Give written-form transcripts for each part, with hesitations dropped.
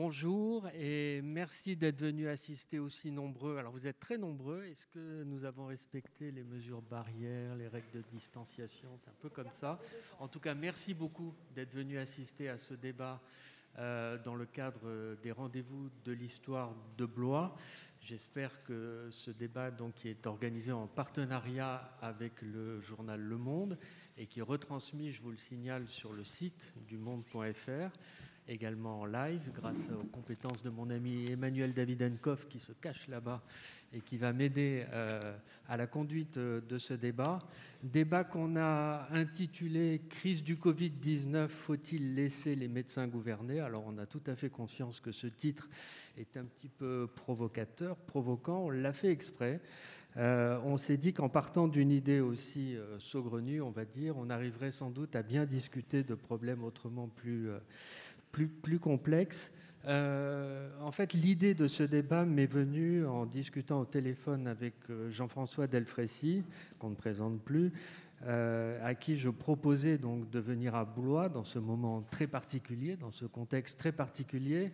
Bonjour et merci d'être venus assister aussi nombreux. Alors vous êtes très nombreux. Est-ce que nous avons respecté les mesures barrières, les règles de distanciation? C'est un peu comme ça. En tout cas, merci beaucoup d'être venus assister à ce débat dans le cadre des rendez-vous de l'histoire de Blois. J'espère que ce débat donc, qui est organisé en partenariat avec le journal Le Monde et qui est retransmis, je vous le signale, sur le site du monde.fr, également en live, grâce aux compétences de mon ami Emmanuel Davidenkoff qui se cache là-bas et qui va m'aider à la conduite de ce débat. Débat qu'on a intitulé « Crise du Covid-19, faut-il laisser les médecins gouverner ?» Alors on a tout à fait conscience que ce titre est un petit peu provocateur, provocant, on l'a fait exprès. On s'est dit qu'en partant d'une idée aussi saugrenue, on va dire, on arriverait sans doute à bien discuter de problèmes autrement plus complexe. En fait, l'idée de ce débat m'est venue en discutant au téléphone avec Jean-François Delfraissy, qu'on ne présente plus, à qui je proposais donc de venir à Blois dans ce moment très particulier, dans ce contexte très particulier.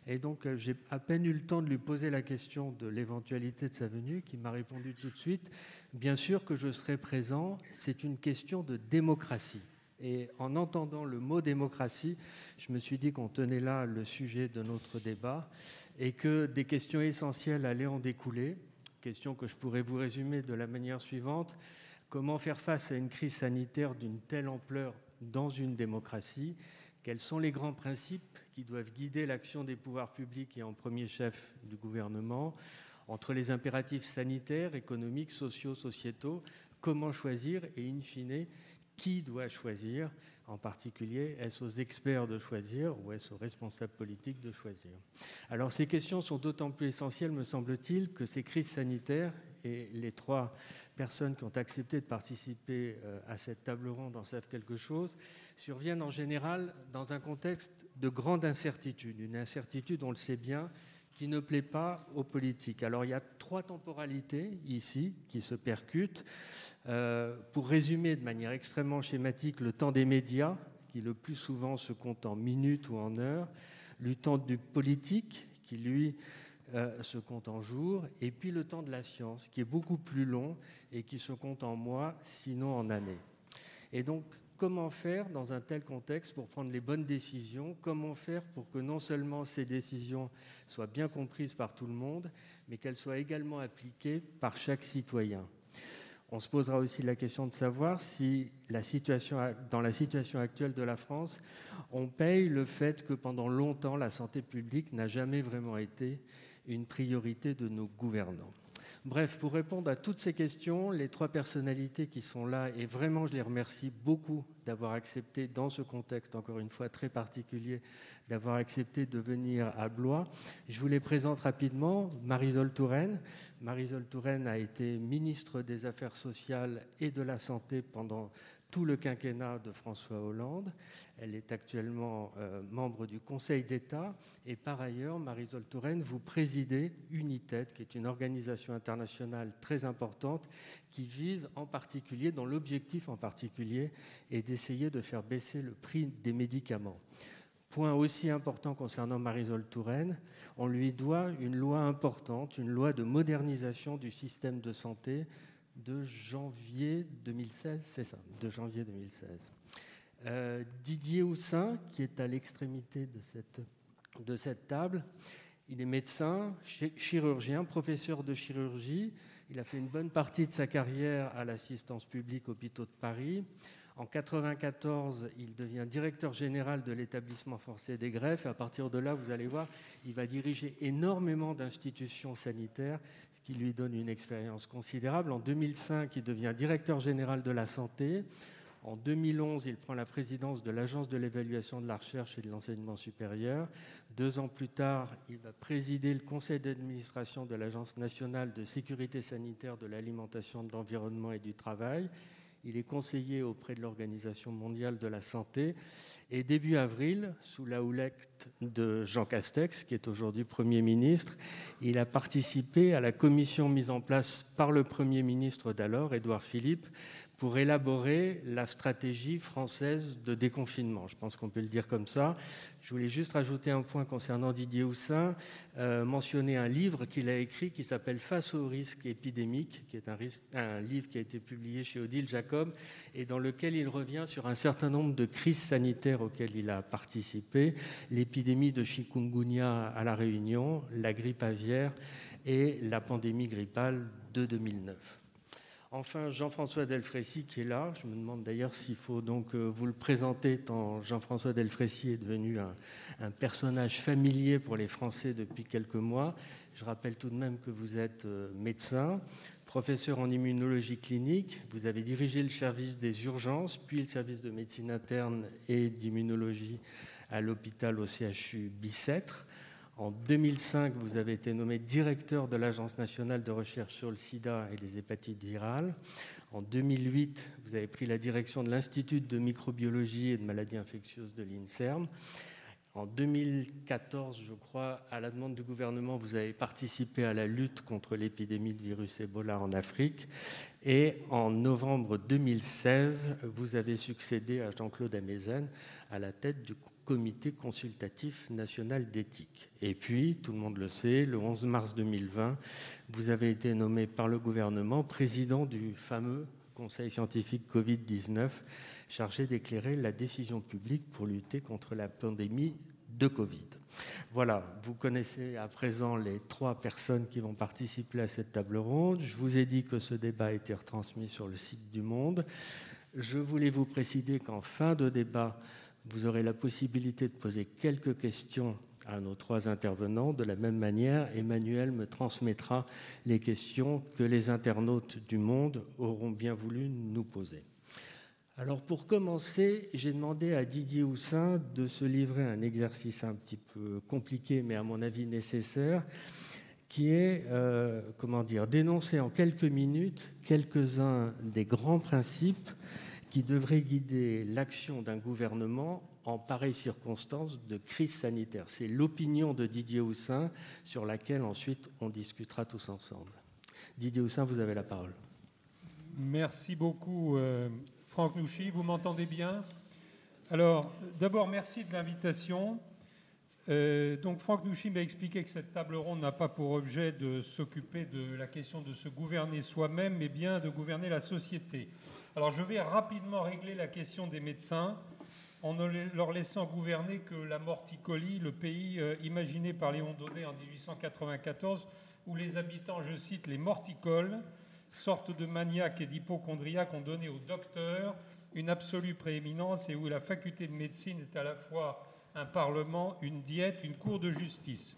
Et donc, j'ai à peine eu le temps de lui poser la question de l'éventualité de sa venue, qui m'a répondu tout de suite « Bien sûr que je serai présent, c'est une question de démocratie ». Et en entendant le mot démocratie, je me suis dit qu'on tenait là le sujet de notre débat et que des questions essentielles allaient en découler. Questions que je pourrais vous résumer de la manière suivante. Comment faire face à une crise sanitaire d'une telle ampleur dans une démocratie ? Quels sont les grands principes qui doivent guider l'action des pouvoirs publics et en premier chef du gouvernement ? Entre les impératifs sanitaires, économiques, sociaux, sociétaux, comment choisir et in fine, qui doit choisir, en particulier, est-ce aux experts de choisir ou est-ce aux responsables politiques de choisir? Alors ces questions sont d'autant plus essentielles, me semble-t-il, que ces crises sanitaires, et les trois personnes qui ont accepté de participer à cette table ronde en savent quelque chose, surviennent en général dans un contexte de grande incertitude, une incertitude, on le sait bien, qui ne plaît pas aux politiques. Alors il y a trois temporalités ici qui se percutent. Pour résumer de manière extrêmement schématique, le temps des médias, qui le plus souvent se compte en minutes ou en heures, le temps du politique, qui lui se compte en jours, et puis le temps de la science, qui est beaucoup plus long et qui se compte en mois, sinon en années. Et donc, comment faire dans un tel contexte pour prendre les bonnes décisions? Comment faire pour que non seulement ces décisions soient bien comprises par tout le monde, mais qu'elles soient également appliquées par chaque citoyen? On se posera aussi la question de savoir si dans la situation actuelle de la France, on paye le fait que pendant longtemps, la santé publique n'a jamais vraiment été une priorité de nos gouvernants. Bref, pour répondre à toutes ces questions, les trois personnalités qui sont là, et vraiment je les remercie beaucoup d'avoir accepté, dans ce contexte encore une fois très particulier, d'avoir accepté de venir à Blois. Je vous les présente rapidement. Marisol Touraine. Marisol Touraine a été ministre des Affaires sociales et de la Santé pendant tout le quinquennat de François Hollande. Elle est actuellement membre du Conseil d'État et par ailleurs, Marisol Touraine, vous présidez UNITAID, qui est une organisation internationale très importante qui vise en particulier, dont l'objectif en particulier est d'essayer de faire baisser le prix des médicaments. Point aussi important concernant Marisol Touraine, on lui doit une loi importante, une loi de modernisation du système de santé de janvier 2016, c'est ça, de janvier 2016. Didier Houssin, qui est à l'extrémité de cette table, il est médecin, chirurgien, professeur de chirurgie. Il a fait une bonne partie de sa carrière à l'assistance publique Hôpitaux de Paris. En 1994, il devient directeur général de l'établissement français des greffes. Et à partir de là, vous allez voir, il va diriger énormément d'institutions sanitaires, ce qui lui donne une expérience considérable. En 2005, il devient directeur général de la santé. En 2011, il prend la présidence de l'Agence de l'évaluation de la recherche et de l'enseignement supérieur. 2 ans plus tard, il va présider le conseil d'administration de l'Agence nationale de sécurité sanitaire de l'alimentation, de l'environnement et du travail. Il est conseiller auprès de l'Organisation mondiale de la santé. Et début avril, sous la houlette de Jean Castex, qui est aujourd'hui Premier ministre, il a participé à la commission mise en place par le Premier ministre d'alors, Édouard Philippe, pour élaborer la stratégie française de déconfinement. Je pense qu'on peut le dire comme ça. Je voulais juste rajouter un point concernant Didier Houssin, mentionner un livre qu'il a écrit qui s'appelle « Face aux risques épidémiques », qui est un livre qui a été publié chez Odile Jacob et dans lequel il revient sur un certain nombre de crises sanitaires auxquelles il a participé, l'épidémie de chikungunya à La Réunion, la grippe aviaire et la pandémie grippale de 2009. Enfin, Jean-François Delfraissy qui est là. Je me demande d'ailleurs s'il faut donc vous le présenter, tant Jean-François Delfraissy est devenu un personnage familier pour les Français depuis quelques mois. Je rappelle tout de même que vous êtes médecin, professeur en immunologie clinique. Vous avez dirigé le service des urgences, puis le service de médecine interne et d'immunologie à l'hôpital au CHU Bicêtre. En 2005, vous avez été nommé directeur de l'Agence nationale de recherche sur le sida et les hépatites virales. En 2008, vous avez pris la direction de l'Institut de microbiologie et de maladies infectieuses de l'INSERM. En 2014, je crois, à la demande du gouvernement, vous avez participé à la lutte contre l'épidémie de virus Ebola en Afrique. Et en novembre 2016, vous avez succédé à Jean-Claude Amezen à la tête du Comité consultatif national d'éthique. Et puis, tout le monde le sait, le 11 mars 2020, vous avez été nommé par le gouvernement président du fameux Conseil scientifique Covid-19, chargé d'éclairer la décision publique pour lutter contre la pandémie de Covid. Voilà, vous connaissez à présent les 3 personnes qui vont participer à cette table ronde. Je vous ai dit que ce débat a été retransmis sur le site du Monde. Je voulais vous préciser qu'en fin de débat, vous aurez la possibilité de poser quelques questions à nos 3 intervenants. De la même manière, Emmanuel me transmettra les questions que les internautes du Monde auront bien voulu nous poser. Alors pour commencer, j'ai demandé à Didier Houssin de se livrer à un exercice un petit peu compliqué, mais à mon avis nécessaire, qui est d'énoncer en quelques minutes quelques-uns des grands principes qui devrait guider l'action d'un gouvernement en pareille circonstance de crise sanitaire. C'est l'opinion de Didier Houssin sur laquelle ensuite on discutera tous ensemble. Didier Houssin, vous avez la parole. Merci beaucoup Franck Nouchy, vous m'entendez bien? Alors d'abord merci de l'invitation. Donc Franck Nouchy m'a expliqué que cette table ronde n'a pas pour objet de s'occuper de la question de se gouverner soi-même, mais bien de gouverner la société. Alors je vais rapidement régler la question des médecins en ne leur laissant gouverner que la Morticolie, le pays imaginé par Léon Daudet en 1894, où les habitants, je cite, les morticoles, sorte de maniaques et d'hypocondriaques, ont donné au docteur une absolue prééminence et où la faculté de médecine est à la fois un parlement, une diète, une cour de justice.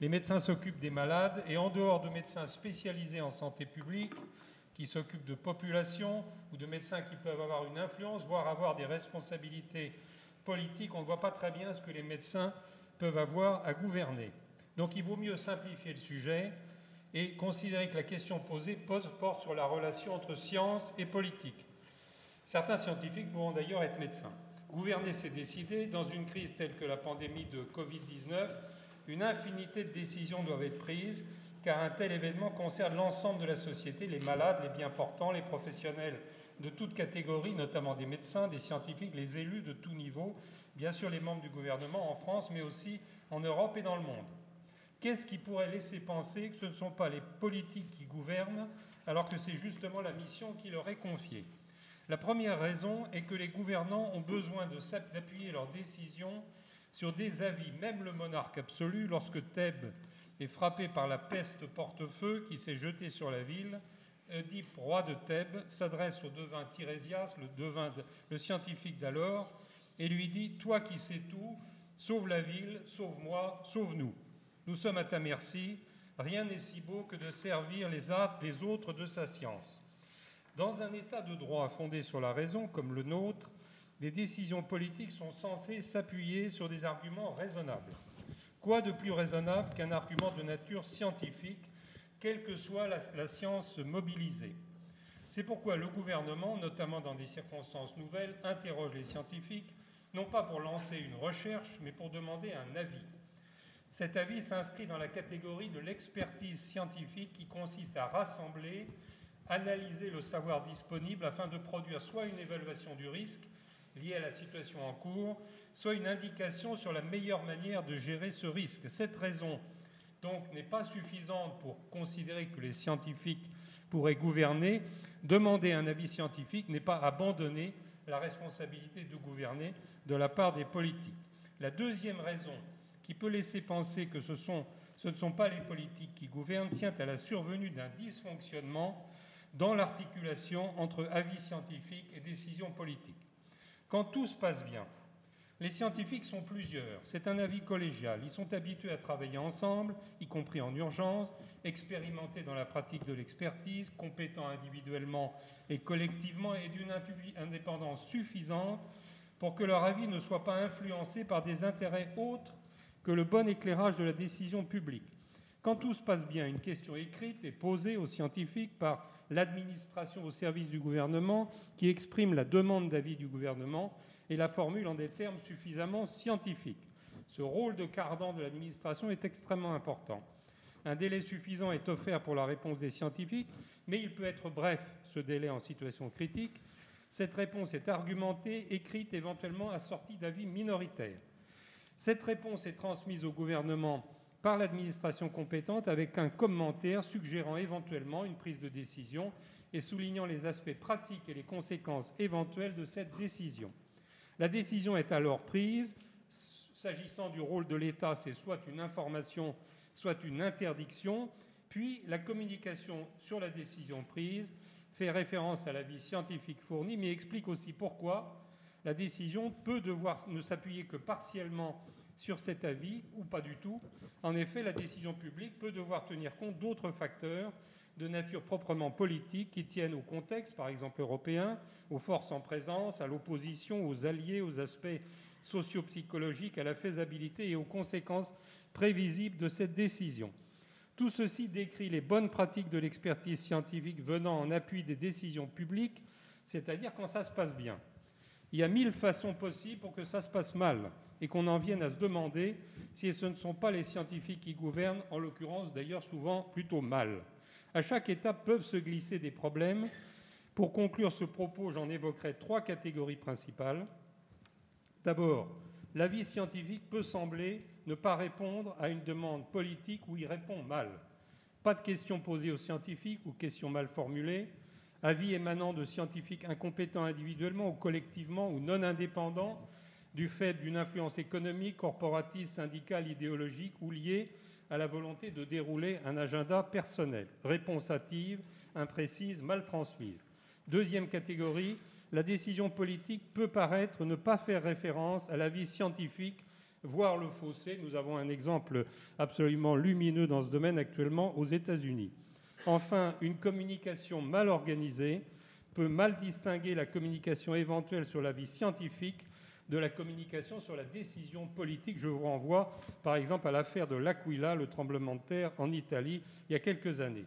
Les médecins s'occupent des malades et en dehors de médecins spécialisés en santé publique, qui s'occupent de population ou de médecins qui peuvent avoir une influence, voire avoir des responsabilités politiques, on ne voit pas très bien ce que les médecins peuvent avoir à gouverner. Donc il vaut mieux simplifier le sujet et considérer que la question posée porte sur la relation entre science et politique. Certains scientifiques pourront d'ailleurs être médecins. Gouverner, c'est décider. Dans une crise telle que la pandémie de Covid-19, une infinité de décisions doivent être prises, car un tel événement concerne l'ensemble de la société, les malades, les bien portants, les professionnels de toutes catégories, notamment des médecins, des scientifiques, les élus de tout niveau, bien sûr les membres du gouvernement en France, mais aussi en Europe et dans le monde. Qu'est-ce qui pourrait laisser penser que ce ne sont pas les politiques qui gouvernent, alors que c'est justement la mission qui leur est confiée? La première raison est que les gouvernants ont besoin d'appuyer leurs décisions sur des avis. Même le monarque absolu, lorsque Thèbes est frappé par la peste porte-feu qui s'est jetée sur la ville, Oedipe, roi de Thèbes, s'adresse au devin Tirésias, le scientifique d'alors, et lui dit « Toi qui sais tout, sauve la ville, sauve-moi, sauve-nous. Nous sommes à ta merci, rien n'est si beau que de servir les autres de sa science. » Dans un état de droit fondé sur la raison, comme le nôtre, les décisions politiques sont censées s'appuyer sur des arguments raisonnables. Quoi de plus raisonnable qu'un argument de nature scientifique, quelle que soit la science mobilisée? C'est pourquoi le gouvernement, notamment dans des circonstances nouvelles, interroge les scientifiques, non pas pour lancer une recherche, mais pour demander un avis. Cet avis s'inscrit dans la catégorie de l'expertise scientifique qui consiste à rassembler analyser le savoir disponible afin de produire soit une évaluation du risque lié à la situation en cours, soit une indication sur la meilleure manière de gérer ce risque. Cette raison, donc, n'est pas suffisante pour considérer que les scientifiques pourraient gouverner. Demander un avis scientifique n'est pas abandonner la responsabilité de gouverner de la part des politiques. La deuxième raison qui peut laisser penser que ce ne sont pas les politiques qui gouvernent tient à la survenue d'un dysfonctionnement dans l'articulation entre avis scientifiques et décisions politiques. Quand tout se passe bien, les scientifiques sont plusieurs, c'est un avis collégial, ils sont habitués à travailler ensemble, y compris en urgence, expérimentés dans la pratique de l'expertise, compétents individuellement et collectivement et d'une indépendance suffisante pour que leur avis ne soit pas influencé par des intérêts autres que le bon éclairage de la décision publique. Quand tout se passe bien, une question écrite est posée aux scientifiques par l'administration au service du gouvernement qui exprime la demande d'avis du gouvernement et la formule en des termes suffisamment scientifiques. Ce rôle de cardan de l'administration est extrêmement important. Un délai suffisant est offert pour la réponse des scientifiques, mais il peut être bref, ce délai en situation critique. Cette réponse est argumentée, écrite, éventuellement assortie d'avis minoritaires. Cette réponse est transmise au gouvernement par l'administration compétente avec un commentaire suggérant éventuellement une prise de décision et soulignant les aspects pratiques et les conséquences éventuelles de cette décision. La décision est alors prise. S'agissant du rôle de l'État, c'est soit une information, soit une interdiction. Puis la communication sur la décision prise fait référence à l'avis scientifique fourni, mais explique aussi pourquoi la décision peut devoir ne s'appuyer que partiellement sur cet avis, ou pas du tout. En effet, la décision publique peut devoir tenir compte d'autres facteurs de nature proprement politique qui tiennent au contexte, par exemple européen, aux forces en présence, à l'opposition, aux alliés, aux aspects socio-psychologiques, à la faisabilité et aux conséquences prévisibles de cette décision. Tout ceci décrit les bonnes pratiques de l'expertise scientifique venant en appui des décisions publiques, c'est-à-dire quand ça se passe bien. Il y a 1000 façons possibles pour que ça se passe mal et qu'on en vienne à se demander si ce ne sont pas les scientifiques qui gouvernent, en l'occurrence d'ailleurs souvent plutôt mal. À chaque étape peuvent se glisser des problèmes. Pour conclure ce propos, j'en évoquerai 3 catégories principales. D'abord, l'avis scientifique peut sembler ne pas répondre à une demande politique ou y répond mal. Pas de questions posées aux scientifiques ou questions mal formulées. Avis émanant de scientifiques incompétents individuellement ou collectivement ou non indépendants du fait d'une influence économique, corporatiste, syndicale, idéologique ou liée à la volonté de dérouler un agenda personnel. Réponse hâtive, imprécise, mal transmise. Deuxième catégorie, la décision politique peut paraître ne pas faire référence à l'avis scientifique, voire le fausser. Nous avons un exemple absolument lumineux dans ce domaine actuellement aux États-Unis. Enfin, une communication mal organisée peut mal distinguer la communication éventuelle sur l'avis scientifique de la communication sur la décision politique. Je vous renvoie par exemple à l'affaire de l'Aquila, le tremblement de terre en Italie, il y a quelques années.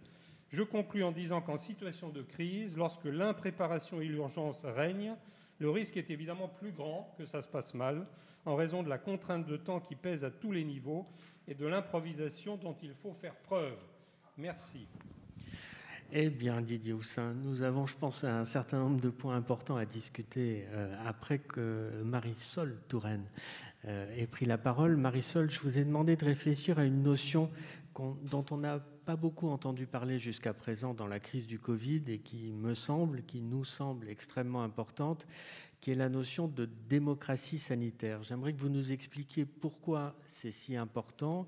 Je conclus en disant qu'en situation de crise, lorsque l'impréparation et l'urgence règnent, le risque est évidemment plus grand que ça se passe mal, en raison de la contrainte de temps qui pèse à tous les niveaux et de l'improvisation dont il faut faire preuve. Merci. Eh bien, Didier Houssin, nous avons, je pense, un certain nombre de points importants à discuter après que Marisol Touraine ait pris la parole. Marisol, je vous ai demandé de réfléchir à une notion dont on n'a pas beaucoup entendu parler jusqu'à présent dans la crise du Covid et qui nous semble extrêmement importante, qui est la notion de démocratie sanitaire. J'aimerais que vous nous expliquiez pourquoi c'est si important.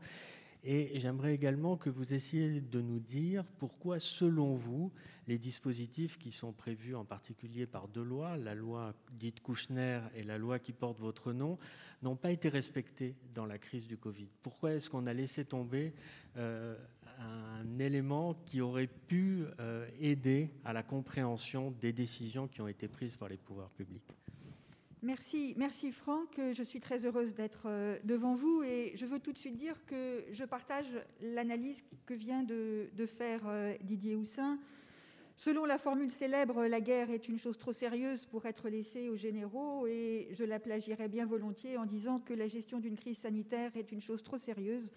Et j'aimerais également que vous essayiez de nous dire pourquoi, selon vous, les dispositifs qui sont prévus en particulier par 2 lois, la loi dite Kouchner et la loi qui porte votre nom, n'ont pas été respectés dans la crise du Covid. Pourquoi est-ce qu'on a laissé tomber un élément qui aurait pu aider à la compréhension des décisions qui ont été prises par les pouvoirs publics ? Merci Franck, je suis très heureuse d'être devant vous et je veux tout de suite dire que je partage l'analyse que vient de faire Didier Houssin. Selon la formule célèbre, la guerre est une chose trop sérieuse pour être laissée aux généraux et je la plagierais bien volontiers en disant que la gestion d'une crise sanitaire est une chose trop sérieuse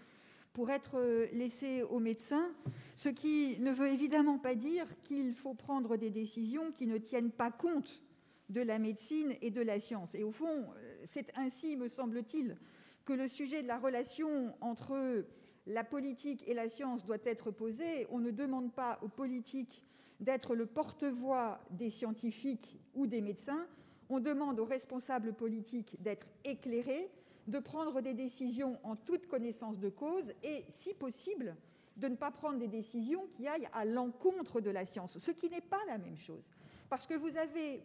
pour être laissée aux médecins, ce qui ne veut évidemment pas dire qu'il faut prendre des décisions qui ne tiennent pas compte de la médecine et de la science. Et au fond, c'est ainsi, me semble-t-il, que le sujet de la relation entre la politique et la science doit être posé. On ne demande pas aux politiques d'être le porte-voix des scientifiques ou des médecins. On demande aux responsables politiques d'être éclairés, de prendre des décisions en toute connaissance de cause et, si possible, de ne pas prendre des décisions qui aillent à l'encontre de la science, ce qui n'est pas la même chose. Parce que vous avez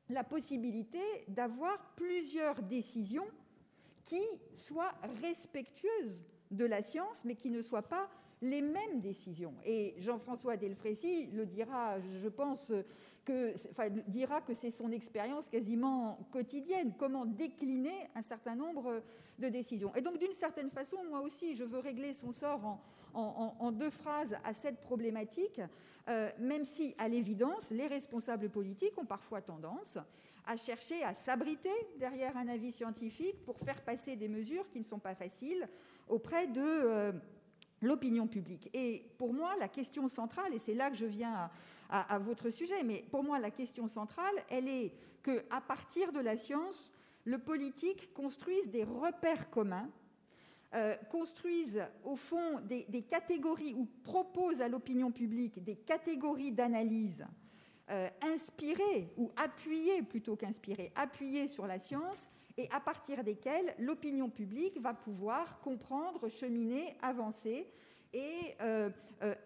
la possibilité d'avoir plusieurs décisions qui soient respectueuses de la science, mais qui ne soient pas les mêmes décisions. Et Jean-François Delfraissy le dira, je pense, dira que c'est son expérience quasiment quotidienne, comment décliner un certain nombre de décisions. Et donc, d'une certaine façon, moi aussi, je veux régler son sort en 2 phrases à cette problématique, même si, à l'évidence, les responsables politiques ont parfois tendance à chercher à s'abriter derrière un avis scientifique pour faire passer des mesures qui ne sont pas faciles auprès de l'opinion publique. Et pour moi, la question centrale, et c'est là que je viens à votre sujet, mais pour moi, la question centrale, elle est qu'à partir de la science, le politique construise des repères communs, construise au fond des catégories ou propose à l'opinion publique des catégories d'analyse inspirées ou appuyées plutôt qu'inspirées, appuyées sur la science, et à partir desquelles l'opinion publique va pouvoir comprendre, cheminer, avancer et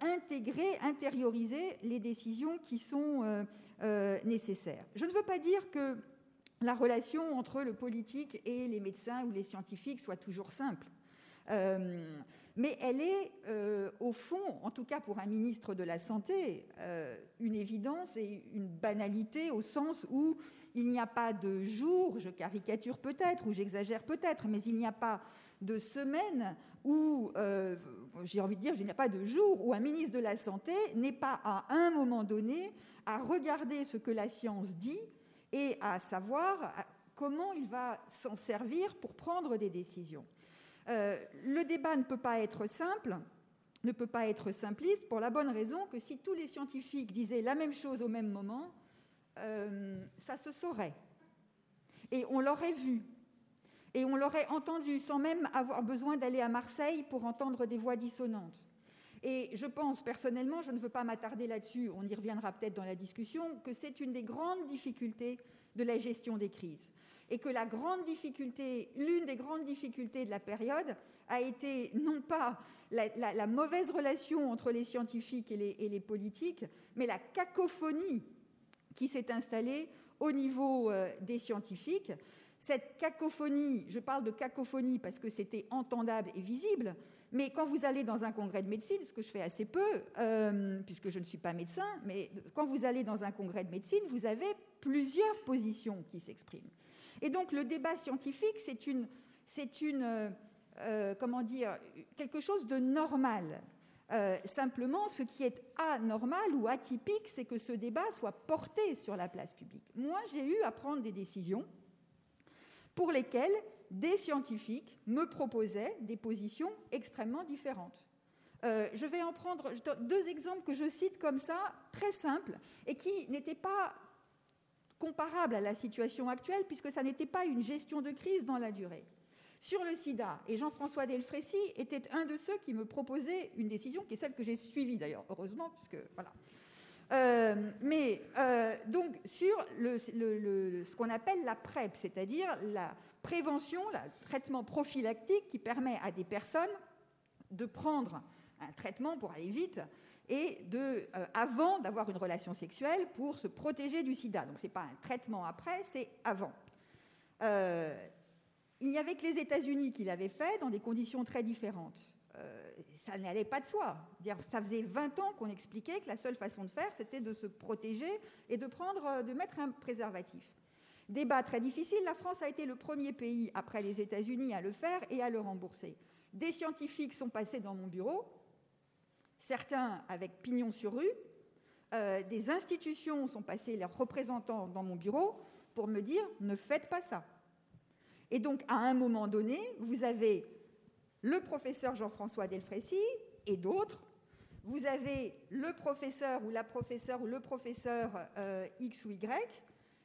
intégrer, intérioriser les décisions qui sont nécessaires. Je ne veux pas dire que la relation entre le politique et les médecins ou les scientifiques soit toujours simple. Mais elle est, au fond, en tout cas pour un ministre de la Santé, une évidence et une banalité au sens où il n'y a pas de jour, je caricature peut-être ou j'exagère peut-être, mais il n'y a pas de semaine où, j'ai envie de dire, il n'y a pas de jour où un ministre de la Santé n'est pas à un moment donné à regarder ce que la science dit et à savoir comment il va s'en servir pour prendre des décisions. Le débat ne peut pas être simple, ne peut pas être simpliste, pour la bonne raison que si tous les scientifiques disaient la même chose au même moment, ça se saurait. Et on l'aurait vu. Et on l'aurait entendu sans même avoir besoin d'aller à Marseille pour entendre des voix dissonantes. Et je pense personnellement, je ne veux pas m'attarder là-dessus, on y reviendra peut-être dans la discussion, que c'est une des grandes difficultés de la gestion des crises. Et que l'une des grandes difficultés de la période a été non pas la mauvaise relation entre les scientifiques et les politiques, mais la cacophonie qui s'est installée au niveau des scientifiques. Cette cacophonie, je parle de cacophonie parce que c'était entendable et visible, mais quand vous allez dans un congrès de médecine, ce que je fais assez peu, puisque je ne suis pas médecin, mais quand vous allez dans un congrès de médecine, vous avez plusieurs positions qui s'expriment. Et donc le débat scientifique, c'est comment dire, quelque chose de normal. Simplement, ce qui est anormal ou atypique, c'est que ce débat soit porté sur la place publique. Moi, j'ai eu à prendre des décisions pour lesquelles des scientifiques me proposaient des positions extrêmement différentes. Je vais en prendre 2 exemples que je cite comme ça, très simples, et qui n'étaient pas comparables à la situation actuelle, puisque ça n'était pas une gestion de crise dans la durée. Sur le sida, et Jean-François Delfraissy était un de ceux qui me proposait une décision, qui est celle que j'ai suivie d'ailleurs, heureusement, puisque voilà. Donc sur ce qu'on appelle la PrEP, c'est-à-dire la prévention, le traitement prophylactique qui permet à des personnes de prendre un traitement pour aller vite et avant d'avoir une relation sexuelle pour se protéger du sida. Donc ce n'est pas un traitement après, c'est avant. Il n'y avait que les États-Unis qui l'avaient fait dans des conditions très différentes. Ça n'allait pas de soi. Ça faisait 20 ans qu'on expliquait que la seule façon de faire, c'était de se protéger et de mettre un préservatif. Débat très difficile. La France a été le premier pays, après les États-Unis, à le faire et à le rembourser. Des scientifiques sont passés dans mon bureau, certains avec pignon sur rue. Des institutions sont passées, leurs représentants, dans mon bureau pour me dire « ne faites pas ça ». Et donc, à un moment donné, vous avez le professeur Jean-François Delfraissy et d'autres. Vous avez le professeur ou la professeure ou le professeur X ou Y,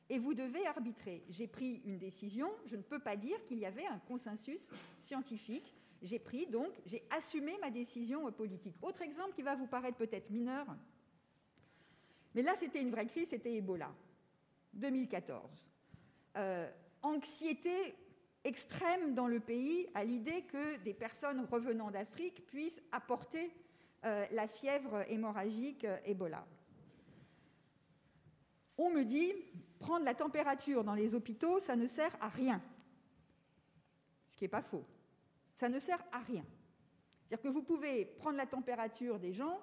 et vous devez arbitrer. J'ai pris une décision, je ne peux pas dire qu'il y avait un consensus scientifique. J'ai assumé ma décision politique. Autre exemple qui va vous paraître peut-être mineur, mais là c'était une vraie crise, c'était Ebola, 2014. Anxiété extrême dans le pays à l'idée que des personnes revenant d'Afrique puissent apporter la fièvre hémorragique Ebola. On me dit, prendre la température dans les hôpitaux, ça ne sert à rien. Ce qui n'est pas faux. Ça ne sert à rien. C'est-à-dire que vous pouvez prendre la température des gens,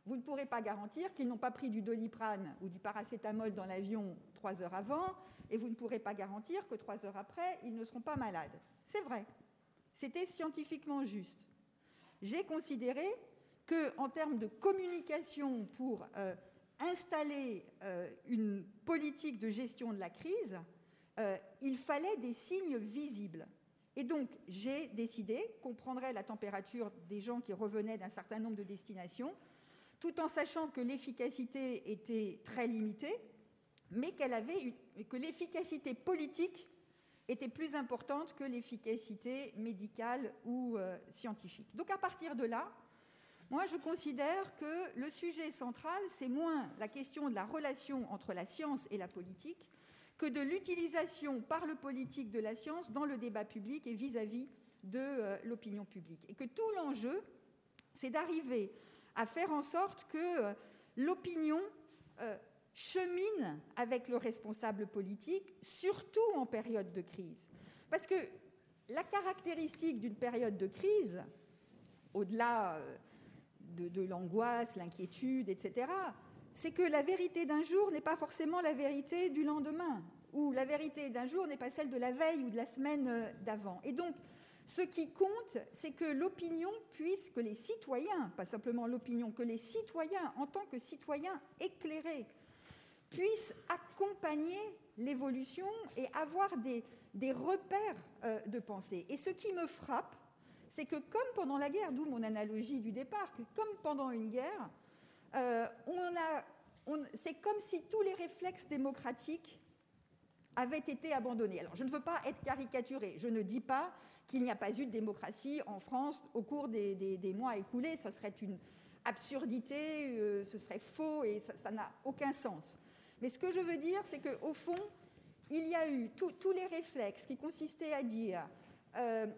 vous ne pourrez pas garantir qu'ils n'ont pas pris du Doliprane ou du paracétamol dans l'avion 3 heures avant, et vous ne pourrez pas garantir que 3 heures après, ils ne seront pas malades. C'est vrai. C'était scientifiquement juste. J'ai considéré qu'en termes de communication pour installer une politique de gestion de la crise, il fallait des signes visibles. Et donc, j'ai décidé qu'on prendrait la température des gens qui revenaient d'un certain nombre de destinations, tout en sachant que l'efficacité était très limitée, mais que l'efficacité politique était plus importante que l'efficacité médicale ou scientifique. Donc, à partir de là, moi, je considère que le sujet central, c'est moins la question de la relation entre la science et la politique que de l'utilisation par le politique de la science dans le débat public et vis-à-vis de l'opinion publique. Et que tout l'enjeu, c'est d'arriver à faire en sorte que l'opinion chemine avec le responsable politique, surtout en période de crise. Parce que la caractéristique d'une période de crise, au-delà de l'angoisse, l'inquiétude, etc., c'est que la vérité d'un jour n'est pas forcément la vérité du lendemain, ou la vérité d'un jour n'est pas celle de la veille ou de la semaine d'avant. Et donc, ce qui compte, c'est que l'opinion puisse, que les citoyens, pas simplement l'opinion, que les citoyens, en tant que citoyens éclairés, puissent accompagner l'évolution et avoir des repères de pensée. Et ce qui me frappe, c'est que comme pendant la guerre, d'où mon analogie du départ, que comme pendant une guerre, c'est comme si tous les réflexes démocratiques avaient été abandonnés. Alors, je ne veux pas être caricaturée. Je ne dis pas qu'il n'y a pas eu de démocratie en France au cours des mois écoulés. Ça serait une absurdité, ce serait faux et ça n'a aucun sens. Mais ce que je veux dire, c'est qu'au fond, il y a eu tous les réflexes qui consistaient à dire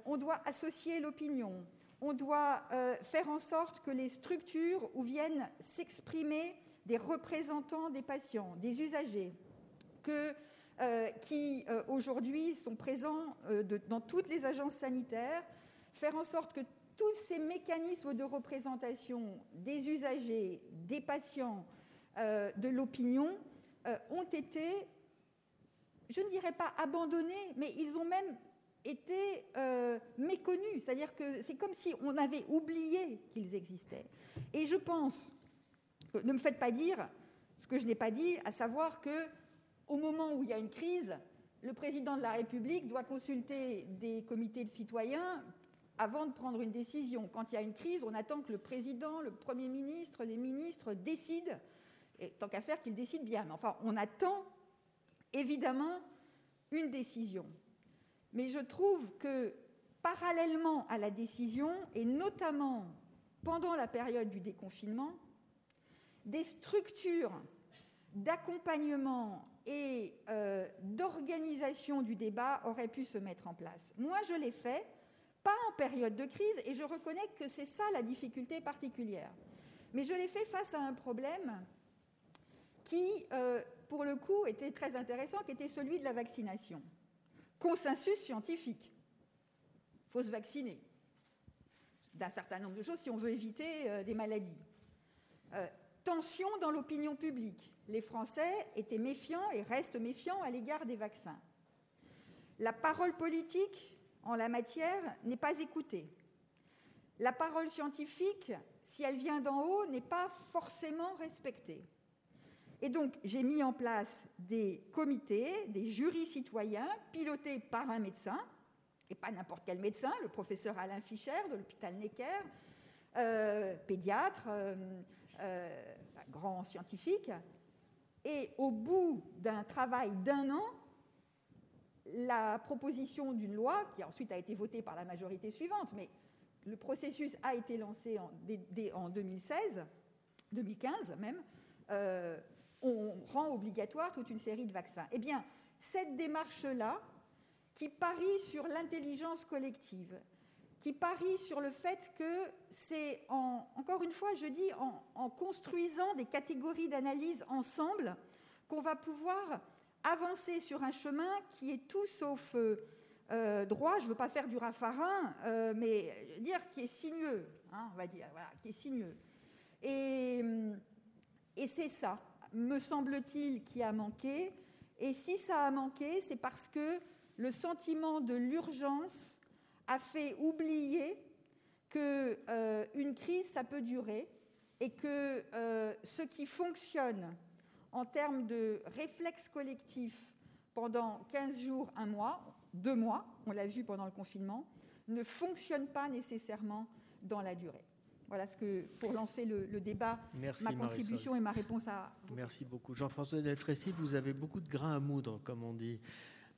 on doit associer l'opinion, on doit faire en sorte que les structures où viennent s'exprimer des représentants des patients, des usagers, qui aujourd'hui sont présents dans toutes les agences sanitaires, faire en sorte que tous ces mécanismes de représentation des usagers, des patients, de l'opinion ont été, je ne dirais pas abandonnés, mais ils ont même été méconnus. C'est-à-dire que c'est comme si on avait oublié qu'ils existaient. Et je pense, ne me faites pas dire ce que je n'ai pas dit, à savoir qu'au moment où il y a une crise, le président de la République doit consulter des comités de citoyens avant de prendre une décision. Quand il y a une crise, on attend que le président, le Premier ministre, les ministres décident, et tant qu'à faire qu'ils décident bien. Mais enfin, on attend évidemment une décision. Mais je trouve que parallèlement à la décision, et notamment pendant la période du déconfinement, des structures d'accompagnement et d'organisation du débat auraient pu se mettre en place. Moi, je l'ai fait, pas en période de crise, et je reconnais que c'est ça la difficulté particulière. Mais je l'ai fait face à un problème qui, pour le coup, était très intéressant, qui était celui de la vaccination. Consensus scientifique. Il faut se vacciner d'un certain nombre de choses si on veut éviter des maladies. Tension dans l'opinion publique. Les Français étaient méfiants et restent méfiants à l'égard des vaccins. La parole politique en la matière n'est pas écoutée. La parole scientifique, si elle vient d'en haut, n'est pas forcément respectée. Et donc, j'ai mis en place des comités, des jurys citoyens, pilotés par un médecin, et pas n'importe quel médecin, le professeur Alain Fischer de l'hôpital Necker, pédiatre, grand scientifique. Et au bout d'un travail d'1 an, la proposition d'une loi, qui ensuite a été votée par la majorité suivante, mais le processus a été lancé en 2016, 2015 même, on rend obligatoire toute une série de vaccins. Eh bien, cette démarche-là, qui parie sur l'intelligence collective, qui parie sur le fait que c'est, encore une fois, je dis, en construisant des catégories d'analyse ensemble, qu'on va pouvoir avancer sur un chemin qui est tout sauf droit, je ne veux pas faire du Raffarin, mais dire qui est sinueux, hein, on va dire, voilà, qui est sinueux. Et c'est ça, me semble-t-il, qui a manqué. Et si ça a manqué, c'est parce que le sentiment de l'urgence a fait oublier qu'une crise, ça peut durer, et que ce qui fonctionne en termes de réflexe collectif pendant 15 jours, 1 mois, 2 mois, on l'a vu pendant le confinement, ne fonctionne pas nécessairement dans la durée. Voilà ce que, pour lancer le débat, merci, ma contribution Marisol. Et ma réponse à vos Merci beaucoup. Jean-François Delfraissy, vous avez beaucoup de grains à moudre, comme on dit,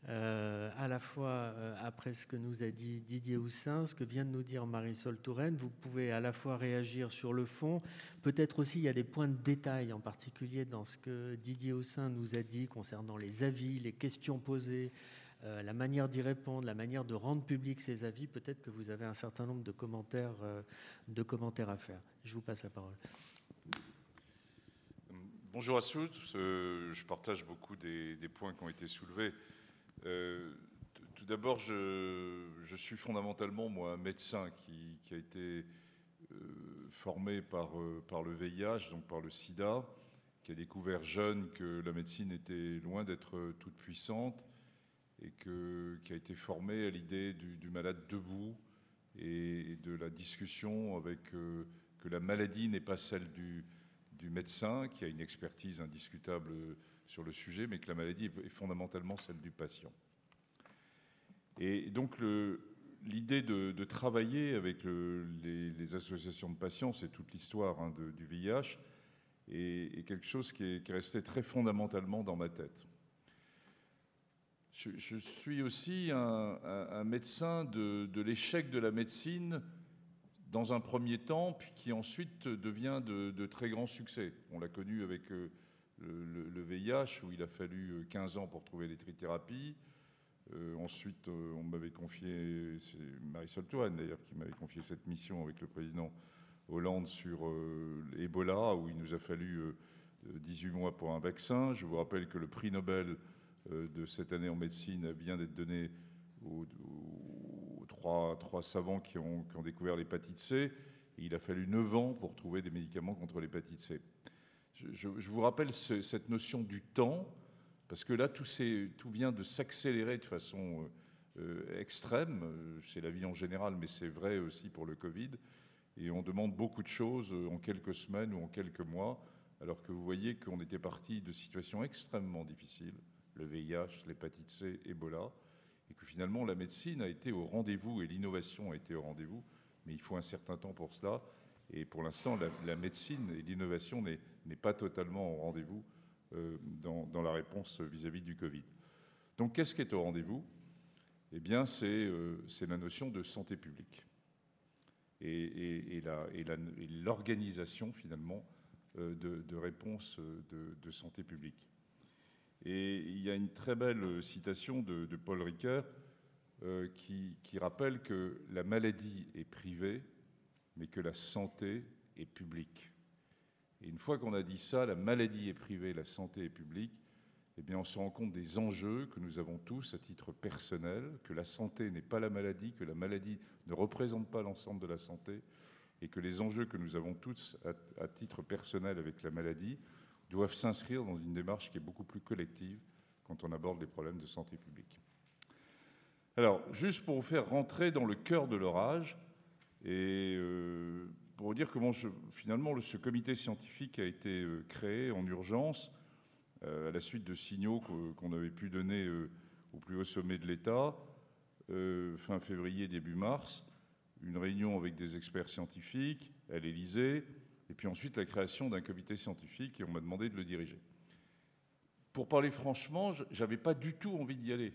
à la fois après ce que nous a dit Didier Houssin, ce que vient de nous dire Marisol Touraine. Vous pouvez à la fois réagir sur le fond, peut-être aussi il y a des points de détail, en particulier dans ce que Didier Houssin nous a dit concernant les avis, les questions posées, la manière d'y répondre, la manière de rendre public ces avis. Peut-être que vous avez un certain nombre de commentaires à faire. Je vous passe la parole. Bonjour à tous. Je partage beaucoup des points qui ont été soulevés. Tout d'abord, je suis fondamentalement, moi, un médecin qui a été formé par le VIH, donc par le sida, qui a découvert jeune que la médecine était loin d'être toute puissante et qui a été formé à l'idée du malade debout et de la discussion avec que la maladie n'est pas celle du médecin, qui a une expertise indiscutable sur le sujet, mais que la maladie est fondamentalement celle du patient. Et donc l'idée de travailler avec les associations de patients, c'est toute l'histoire du VIH, et quelque chose qui est resté très fondamentalement dans ma tête. Je suis aussi un médecin de l'échec de la médecine dans un premier temps, puis qui ensuite devient de très grands succès. On l'a connu avec le VIH, où il a fallu 15 ans pour trouver les trithérapies. Ensuite, on m'avait confié, c'est Marisol Touraine d'ailleurs qui m'avait confié cette mission avec le président Hollande sur Ebola, où il nous a fallu 18 mois pour un vaccin. Je vous rappelle que le prix Nobel de cette année en médecine vient d'être donné aux trois savants qui ont découvert l'hépatite C. Et il a fallu 9 ans pour trouver des médicaments contre l'hépatite C. Je vous rappelle cette notion du temps, parce que là, tout vient de s'accélérer de façon extrême. C'est la vie en général, mais c'est vrai aussi pour le Covid. Et on demande beaucoup de choses en quelques semaines ou en quelques mois, alors que vous voyez qu'on était parti de situations extrêmement difficiles, le VIH, l'hépatite C, Ebola, et que finalement la médecine a été au rendez-vous et l'innovation a été au rendez-vous, mais il faut un certain temps pour cela. Et pour l'instant, la médecine et l'innovation n'est pas totalement au rendez-vous dans la réponse vis-à-vis du Covid. Donc qu'est-ce qui est au rendez-vous ? Eh bien, c'est la notion de santé publique et l'organisation finalement de réponses de santé publique. Et il y a une très belle citation de Paul Ricoeur qui rappelle que la maladie est privée, mais que la santé est publique. Et une fois qu'on a dit ça, la maladie est privée, la santé est publique, eh bien on se rend compte des enjeux que nous avons tous à titre personnel, que la santé n'est pas la maladie, que la maladie ne représente pas l'ensemble de la santé, et que les enjeux que nous avons tous à titre personnel avec la maladie doivent s'inscrire dans une démarche qui est beaucoup plus collective quand on aborde les problèmes de santé publique. Alors, juste pour vous faire rentrer dans le cœur de l'orage, et pour vous dire comment finalement ce comité scientifique a été créé en urgence à la suite de signaux qu'on avait pu donner au plus haut sommet de l'État. fin février, début mars, une réunion avec des experts scientifiques à l'Élysée, et puis ensuite la création d'un comité scientifique, et on m'a demandé de le diriger. Pour parler franchement, je n'avais pas du tout envie d'y aller.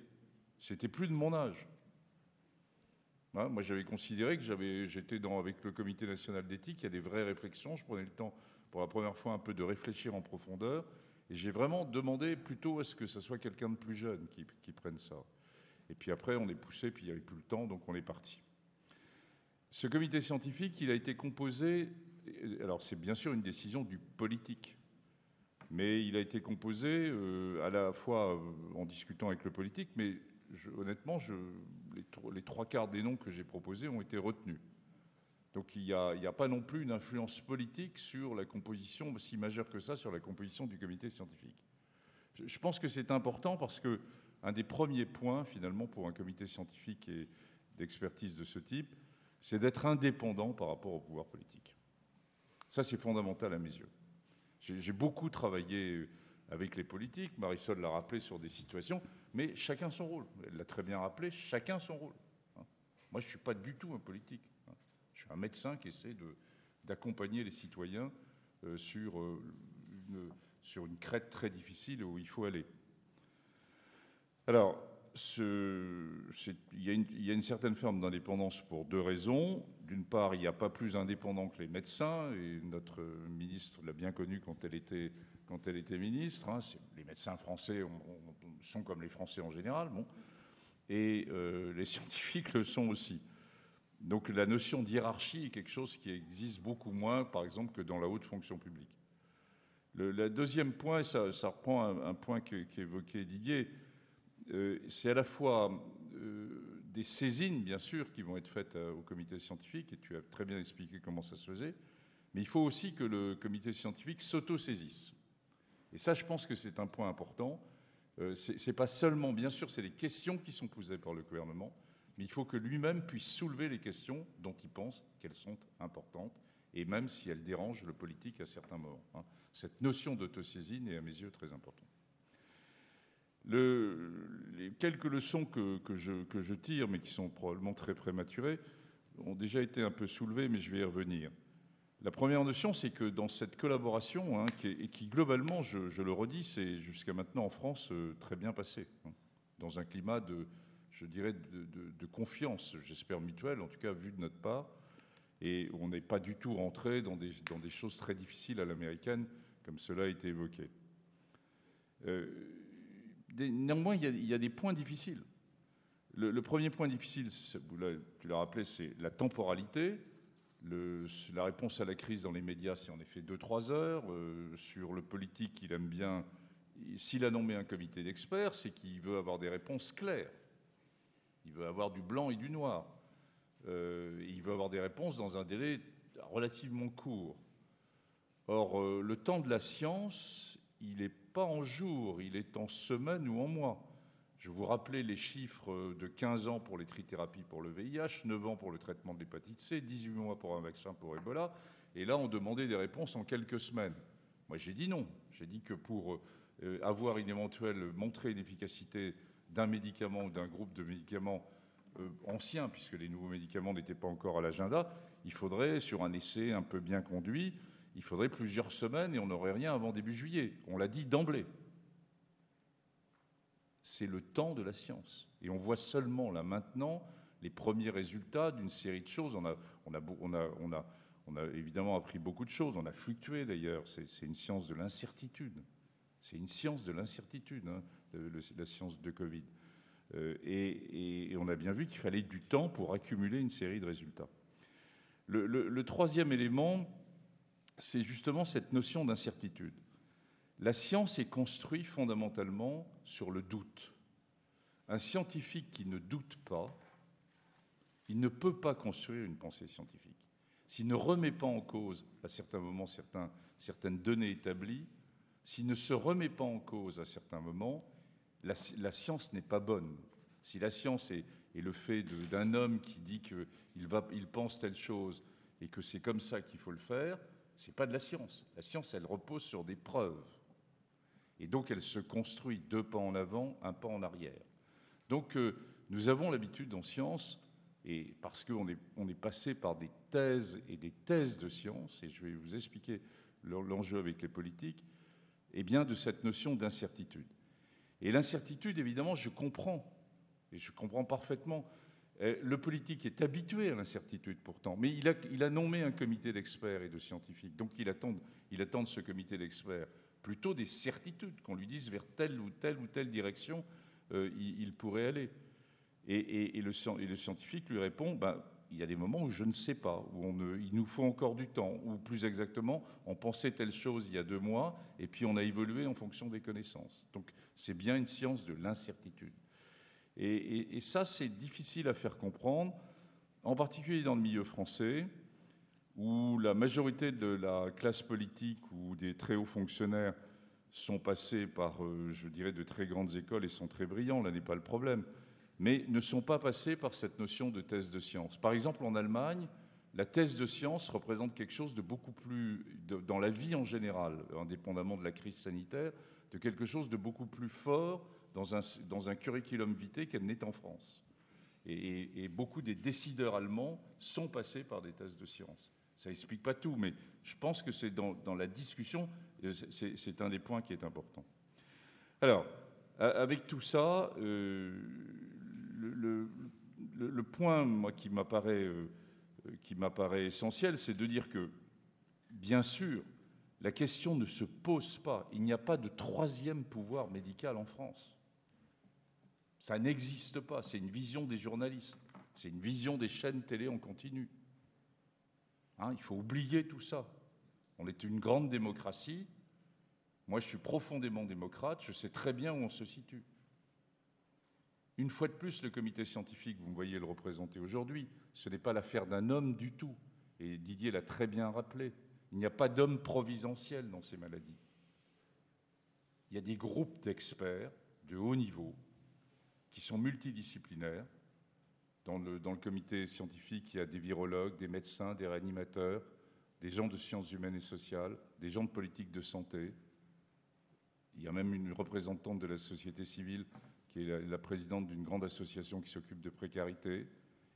C'était plus de mon âge. Hein, moi, j'avais considéré que j'étais avec le comité national d'éthique, il y a des vraies réflexions, je prenais le temps pour la première fois un peu de réfléchir en profondeur, et j'ai vraiment demandé plutôt à ce que ce soit quelqu'un de plus jeune qui prenne ça. Et puis après, on est poussé, puis il n'y avait plus le temps, donc on est parti. Ce comité scientifique, il a été composé, alors c'est bien sûr une décision du politique, mais il a été composé à la fois en discutant avec le politique, mais honnêtement, les 3/4 des noms que j'ai proposés ont été retenus. Donc il n'y a pas non plus une influence politique sur la composition, si majeure que ça, sur la composition du comité scientifique. Je pense que c'est important parce que un des premiers points, finalement, pour un comité scientifique et d'expertise de ce type, c'est d'être indépendant par rapport au pouvoir politique. Ça, c'est fondamental à mes yeux. J'ai beaucoup travaillé avec les politiques, Marisol l'a rappelé sur des situations, mais chacun son rôle. Elle l'a très bien rappelé, chacun son rôle. Moi, je ne suis pas du tout un politique. Je suis un médecin qui essaie d'accompagner les citoyens sur une crête très difficile où il faut aller. Alors, il y a une certaine forme d'indépendance pour deux raisons. D'une part, il n'y a pas plus indépendant que les médecins, et notre ministre l'a bien connu quand elle était ministre. Hein. Les médecins français sont comme les Français en général, bon. Et les scientifiques le sont aussi. Donc la notion de hiérarchie est quelque chose qui existe beaucoup moins, par exemple, que dans la haute fonction publique. Le deuxième point, ça reprend un point qu'évoquait Didier, c'est à la fois des saisines, bien sûr, qui vont être faites au comité scientifique, et tu as très bien expliqué comment ça se faisait, mais il faut aussi que le comité scientifique s'auto-saisisse. Et ça, je pense que c'est un point important. C'est pas seulement, bien sûr, c'est les questions qui sont posées par le gouvernement, mais il faut que lui-même puisse soulever les questions dont il pense qu'elles sont importantes, et même si elles dérangent le politique à certains moments. Hein. Cette notion d'autosaisine est, à mes yeux, très importante. Les quelques leçons que je tire, mais qui sont probablement très prématurées, ont déjà été un peu soulevées, mais je vais y revenir. La première notion, c'est que dans cette collaboration, hein, qui globalement, je le redis, c'est jusqu'à maintenant en France très bien passé, hein, dans un climat je dirais, de confiance, j'espère mutuelle, en tout cas vu de notre part, et on n'est pas du tout rentré dans des choses très difficiles à l'américaine, comme cela a été évoqué. Néanmoins, il y a des points difficiles. Le premier point difficile, tu l'as rappelé, c'est la temporalité. La réponse à la crise dans les médias, c'est en effet 2-3 heures. Sur le politique, il aime bien, s'il a nommé un comité d'experts, c'est qu'il veut avoir des réponses claires. Il veut avoir du blanc et du noir. Il veut avoir des réponses dans un délai relativement court. Or, le temps de la science, il n'est pas en jours, il est en semaines ou en mois. Je vous rappelais les chiffres de 15 ans pour les trithérapies pour le VIH, 9 ans pour le traitement de l'hépatite C, 18 mois pour un vaccin pour Ebola. Et là, on demandait des réponses en quelques semaines. Moi, j'ai dit non. J'ai dit que pour avoir montrer l'efficacité d'un médicament ou d'un groupe de médicaments anciens, puisque les nouveaux médicaments n'étaient pas encore à l'agenda, il faudrait, sur un essai un peu bien conduit, il faudrait plusieurs semaines et on n'aurait rien avant début juillet. On l'a dit d'emblée. C'est le temps de la science. Et on voit seulement là maintenant les premiers résultats d'une série de choses. On a évidemment appris beaucoup de choses. On a fluctué d'ailleurs. C'est une science de l'incertitude. C'est une science de l'incertitude, hein, la science de Covid. Et on a bien vu qu'il fallait du temps pour accumuler une série de résultats. Le troisième élément, c'est justement cette notion d'incertitude. La science est construite fondamentalement sur le doute. Un scientifique qui ne doute pas, il ne peut pas construire une pensée scientifique. S'il ne remet pas en cause, à certains moments, certaines données établies, s'il ne se remet pas en cause à certains moments, la science n'est pas bonne. Si la science est le fait d'un homme qui dit qu'il pense telle chose et que c'est comme ça qu'il faut le faire, ce n'est pas de la science. La science, elle repose sur des preuves. Et donc, elle se construit 2 pas en avant, 1 pas en arrière. Donc, Nous avons l'habitude en science, et parce qu'on est passé par des thèses et des thèses de science, et je vais vous expliquer l'enjeu avec les politiques, eh bien de cette notion d'incertitude. Et l'incertitude, évidemment, je comprends, et je comprends parfaitement. Le politique est habitué à l'incertitude pourtant, mais il a nommé un comité d'experts et de scientifiques, donc il attend de ce comité d'experts plutôt des certitudes, qu'on lui dise vers telle ou telle direction il pourrait aller. Et le scientifique lui répond, il y a des moments où je ne sais pas, où il nous faut encore du temps, ou plus exactement, on pensait telle chose il y a 2 mois, et puis on a évolué en fonction des connaissances. Donc c'est bien une science de l'incertitude. Et ça, c'est difficile à faire comprendre, en particulier dans le milieu français, où la majorité de la classe politique ou des très hauts fonctionnaires sont passés par, je dirais, de très grandes écoles et sont très brillants, là n'est pas le problème, mais ne sont pas passés par cette notion de thèse de science. Par exemple, en Allemagne, la thèse de science représente quelque chose de beaucoup plus, dans la vie en général, indépendamment de la crise sanitaire, de quelque chose de beaucoup plus fort dans un curriculum vitae qu'elle n'est en France. Et beaucoup des décideurs allemands sont passés par des thèses de sciences. Ça n'explique pas tout, mais je pense que c'est dans la discussion, c'est un des points qui est important. Alors, avec tout ça, le point, moi, qui m'apparaît essentiel, c'est de dire que, bien sûr, la question ne se pose pas. Il n'y a pas de 3e pouvoir médical en France. Ça n'existe pas. C'est une vision des journalistes. C'est une vision des chaînes télé en continu. Il faut oublier tout ça. On est une grande démocratie. Moi, je suis profondément démocrate. Je sais très bien où on se situe. Une fois de plus, le comité scientifique, vous me voyez le représenter aujourd'hui, ce n'est pas l'affaire d'un homme du tout. Et Didier l'a très bien rappelé. Il n'y a pas d'homme providentiel dans ces maladies. Il y a des groupes d'experts de haut niveau qui sont multidisciplinaires. Dans le comité scientifique, il y a des virologues, des médecins, des réanimateurs, des gens de sciences humaines et sociales, des gens de politique de santé. Il y a même une représentante de la société civile qui est la présidente d'une grande association qui s'occupe de précarité.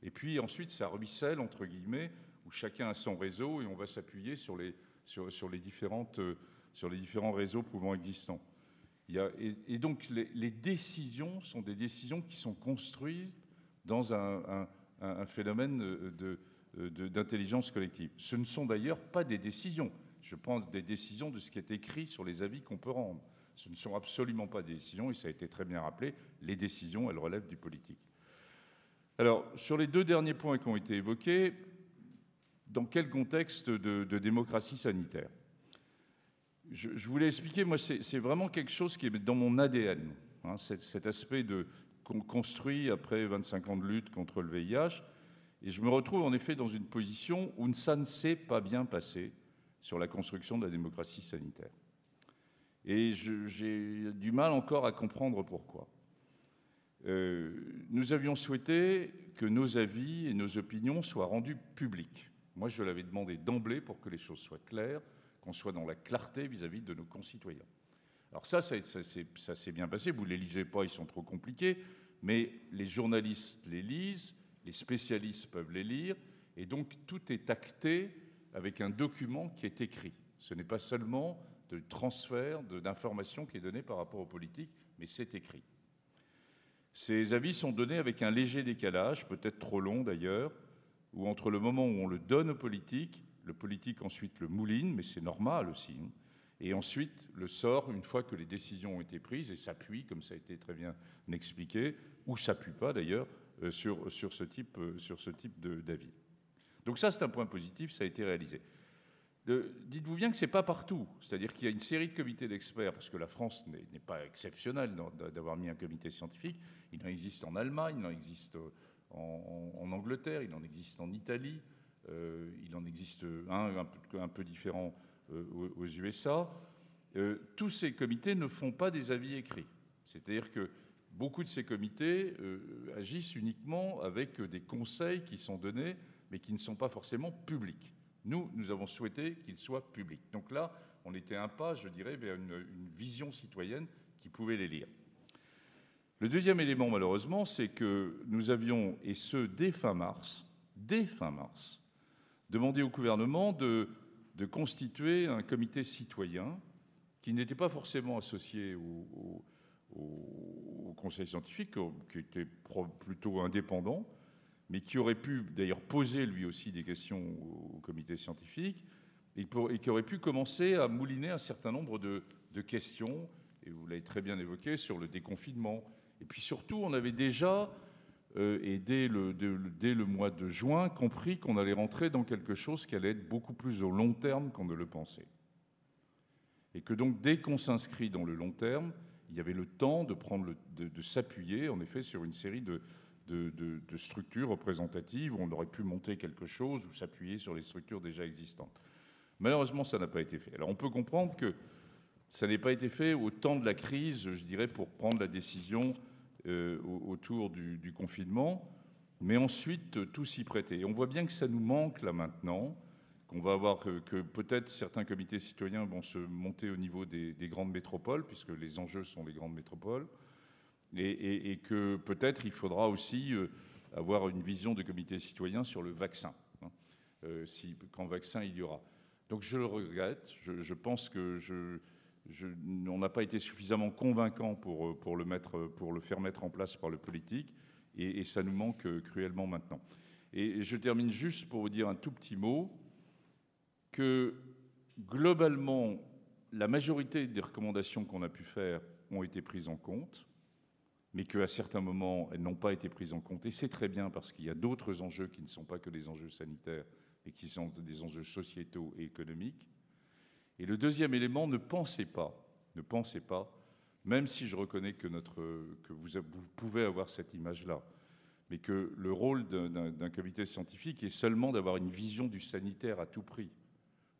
Et puis ensuite, ça ruisselle, entre guillemets, où chacun a son réseau et on va s'appuyer sur les différents réseaux pouvant existants. Et donc les décisions sont des décisions qui sont construites dans un phénomène d'intelligence collective. Ce ne sont d'ailleurs pas des décisions. Je pense des décisions de ce qui est écrit sur les avis qu'on peut rendre. Ce ne sont absolument pas des décisions, et ça a été très bien rappelé, les décisions, elles relèvent du politique. Alors, sur les 2 derniers points qui ont été évoqués, dans quel contexte de démocratie sanitaire ? Je voulais expliquer, moi, c'est vraiment quelque chose qui est dans mon ADN, cet aspect qu'on construit après 25 ans de lutte contre le VIH, et je me retrouve en effet dans une position où ça ne s'est pas bien passé sur la construction de la démocratie sanitaire. Et j'ai du mal encore à comprendre pourquoi. Nous avions souhaité que nos avis et nos opinions soient rendus publics. Moi, je l'avais demandé d'emblée pour que les choses soient claires, qu'on soit dans la clarté vis-à-vis de nos concitoyens. Alors ça s'est bien passé. Vous ne les lisez pas, ils sont trop compliqués, mais les journalistes les lisent, les spécialistes peuvent les lire, et donc tout est acté avec un document qui est écrit. Ce n'est pas seulement de transfert d'informations qui est donné par rapport aux politiques, mais c'est écrit. Ces avis sont donnés avec un léger décalage, peut-être trop long d'ailleurs, où entre le moment où on le donne aux politiques, le politique ensuite le mouline, mais c'est normal aussi, et ensuite le sort une fois que les décisions ont été prises et s'appuie, comme ça a été très bien expliqué, ou s'appuie pas d'ailleurs, sur ce type d'avis. Donc ça, c'est un point positif, ça a été réalisé. Dites-vous bien que ce n'est pas partout. C'est-à-dire qu'il y a une série de comités d'experts, parce que la France n'est pas exceptionnelle d'avoir mis un comité scientifique. Il en existe en Allemagne, il en existe en Angleterre, il en existe en Italie, il en existe un peu différent aux USA. Tous ces comités ne font pas des avis écrits. C'est-à-dire que beaucoup de ces comités agissent uniquement avec des conseils qui sont donnés, mais qui ne sont pas forcément publics. Nous avons souhaité qu'ils soient publics. Donc là, on était un pas, je dirais, vers une vision citoyenne qui pouvait les lire. Le deuxième élément, malheureusement, c'est que nous avions, et ce dès fin mars, demandé au gouvernement de constituer un comité citoyen qui n'était pas forcément associé au conseil scientifique, qui était plutôt indépendant, mais qui aurait pu d'ailleurs poser lui aussi des questions au comité scientifique et qui aurait pu commencer à mouliner un certain nombre de questions, et vous l'avez très bien évoqué, sur le déconfinement. Et puis surtout, on avait déjà, et dès le mois de juin, compris qu'on allait rentrer dans quelque chose qui allait être beaucoup plus au long terme qu'on ne le pensait. Et que donc, dès qu'on s'inscrit dans le long terme, il y avait le temps de s'appuyer, en effet, sur une série de structures représentatives où on aurait pu monter quelque chose ou s'appuyer sur les structures déjà existantes. Malheureusement, ça n'a pas été fait. Alors, on peut comprendre que ça n'ait pas été fait au temps de la crise, je dirais, pour prendre la décision autour du confinement, mais ensuite, tout s'y prêtait. Et on voit bien que ça nous manque, là, maintenant, qu'on va avoir que peut-être certains comités citoyens vont se monter au niveau des grandes métropoles, puisque les enjeux sont les grandes métropoles, et que peut-être il faudra aussi avoir une vision de comité citoyen sur le vaccin, hein, quand vaccin il y aura. Donc je le regrette, je pense que on n'a pas été suffisamment convaincant pour le faire mettre en place par le politique, et ça nous manque cruellement maintenant. Et je termine juste pour vous dire un tout petit mot, que globalement, la majorité des recommandations qu'on a pu faire ont été prises en compte, mais qu'à certains moments, elles n'ont pas été prises en compte. Et c'est très bien, parce qu'il y a d'autres enjeux qui ne sont pas que des enjeux sanitaires, et qui sont des enjeux sociétaux et économiques. Et le deuxième élément, ne pensez pas, même si je reconnais que vous pouvez avoir cette image-là, mais que le rôle d'un comité scientifique est seulement d'avoir une vision du sanitaire à tout prix.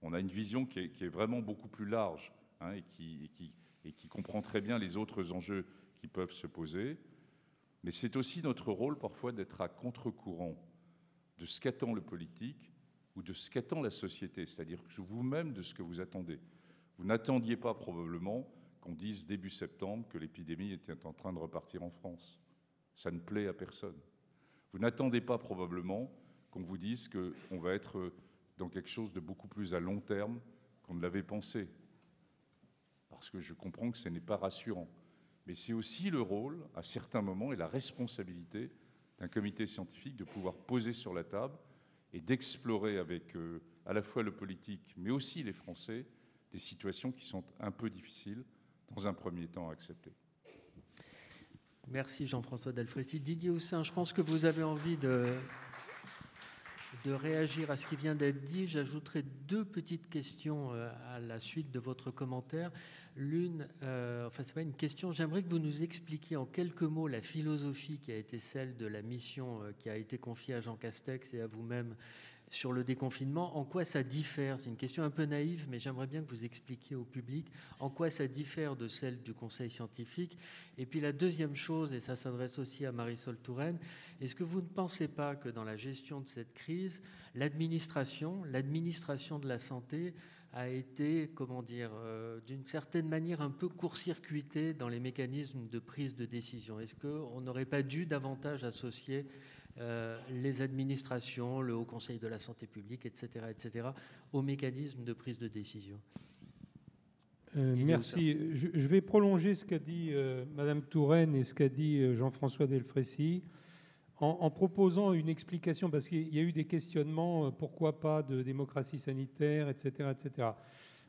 On a une vision qui est vraiment beaucoup plus large, hein, et qui comprend très bien les autres enjeux qui peuvent se poser. Mais c'est aussi notre rôle parfois d'être à contre-courant de ce qu'attend le politique ou de ce qu'attend la société, c'est-à-dire vous-même de ce que vous attendez. Vous n'attendiez pas probablement qu'on dise début septembre que l'épidémie était en train de repartir en France. Ça ne plaît à personne. Vous n'attendez pas probablement qu'on vous dise qu'on va être dans quelque chose de beaucoup plus à long terme qu'on ne l'avait pensé. Parce que je comprends que ce n'est pas rassurant. Mais c'est aussi le rôle, à certains moments, et la responsabilité d'un comité scientifique de pouvoir poser sur la table et d'explorer avec à la fois le politique, mais aussi les Français, des situations qui sont un peu difficiles, dans un premier temps, à accepter. Merci Jean-François Delfraissy. Didier Houssin, je pense que vous avez envie de réagir à ce qui vient d'être dit. J'ajouterai deux petites questions à la suite de votre commentaire. L'une, c'est pas une question, j'aimerais que vous nous expliquiez en quelques mots la philosophie qui a été celle de la mission qui a été confiée à Jean Castex et à vous-même sur le déconfinement. En quoi ça diffère? C'est une question un peu naïve, mais j'aimerais bien que vous expliquiez au public en quoi ça diffère de celle du Conseil scientifique. Et puis la deuxième chose, et ça s'adresse aussi à Marisol Touraine, est-ce que vous ne pensez pas que dans la gestion de cette crise, l'administration de la santé a été, d'une certaine manière un peu court-circuitée dans les mécanismes de prise de décision? Est-ce qu'on n'aurait pas dû davantage associer les administrations, le Haut Conseil de la santé publique, etc., aux mécanismes de prise de décision? Merci. Je vais prolonger ce qu'a dit Madame Touraine et ce qu'a dit Jean-François Delfraissy en proposant une explication, parce qu'il y a eu des questionnements, pourquoi pas de démocratie sanitaire, etc., etc.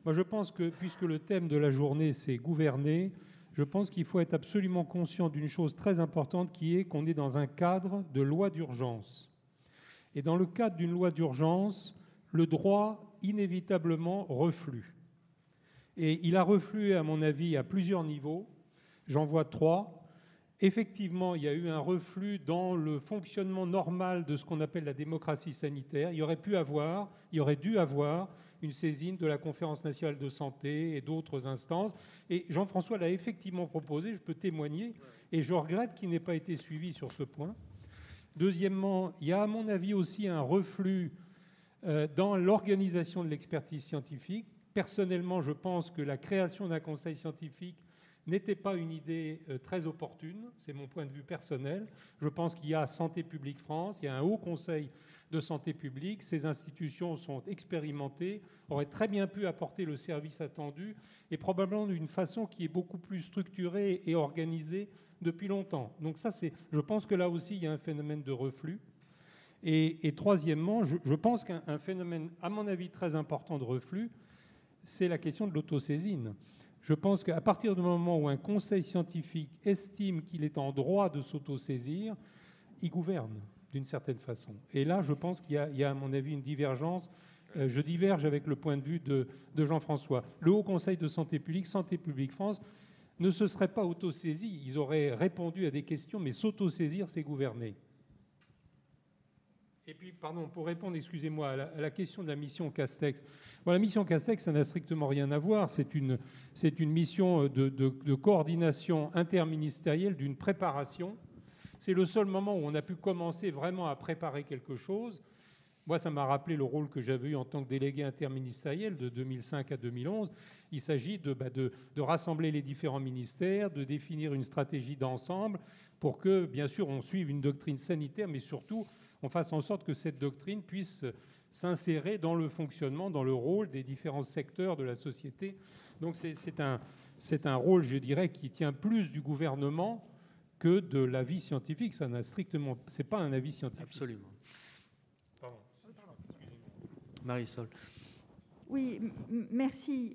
Moi, je pense que, puisque le thème de la journée, c'est gouverner, je pense qu'il faut être absolument conscient d'une chose très importante qui est qu'on est dans un cadre de loi d'urgence. Et dans le cadre d'une loi d'urgence, le droit inévitablement reflue. Et il a reflué, à mon avis, à plusieurs niveaux. J'en vois 3. Effectivement, il y a eu un reflux dans le fonctionnement normal de ce qu'on appelle la démocratie sanitaire. Il y aurait dû avoir une saisine de la Conférence nationale de santé et d'autres instances. Et Jean-François l'a effectivement proposé, je peux témoigner, et je regrette qu'il n'ait pas été suivi sur ce point. Deuxièmement, il y a à mon avis aussi un reflux dans l'organisation de l'expertise scientifique. Personnellement, je pense que la création d'un conseil scientifique n'était pas une idée très opportune, c'est mon point de vue personnel. Je pense qu'il y a Santé publique France, il y a un haut conseil de santé publique, ces institutions sont expérimentées, auraient très bien pu apporter le service attendu, et probablement d'une façon qui est beaucoup plus structurée et organisée depuis longtemps. Donc ça, je pense que là aussi, il y a un phénomène de reflux. Et troisièmement, je pense qu'un phénomène, à mon avis, très important de reflux, c'est la question de l'autosaisine. Je pense qu'à partir du moment où un conseil scientifique estime qu'il est en droit de s'autosaisir, il gouverne d'une certaine façon. Et là, je pense qu'il y a, à mon avis, une divergence. Je diverge avec le point de vue de Jean-François. Le Haut Conseil de Santé publique France, ne se serait pas autosaisi. Ils auraient répondu à des questions, mais s'autosaisir, c'est gouverner. Et puis, pardon, pour répondre, excusez-moi, à la question de la mission Castex. Bon, la mission Castex, ça n'a strictement rien à voir. C'est une mission de coordination interministérielle, d'une préparation. C'est le seul moment où on a pu commencer vraiment à préparer quelque chose. Moi, ça m'a rappelé le rôle que j'avais eu en tant que délégué interministériel de 2005 à 2011. Il s'agit de rassembler les différents ministères, de définir une stratégie d'ensemble pour que, bien sûr, on suive une doctrine sanitaire, mais surtout, on fasse en sorte que cette doctrine puisse s'insérer dans le fonctionnement, dans le rôle des différents secteurs de la société. Donc c'est un rôle, je dirais, qui tient plus du gouvernement que de l'avis scientifique. Ça n'a strictement... C'est pas un avis scientifique. Absolument. Pardon. Marisol. Oui, merci.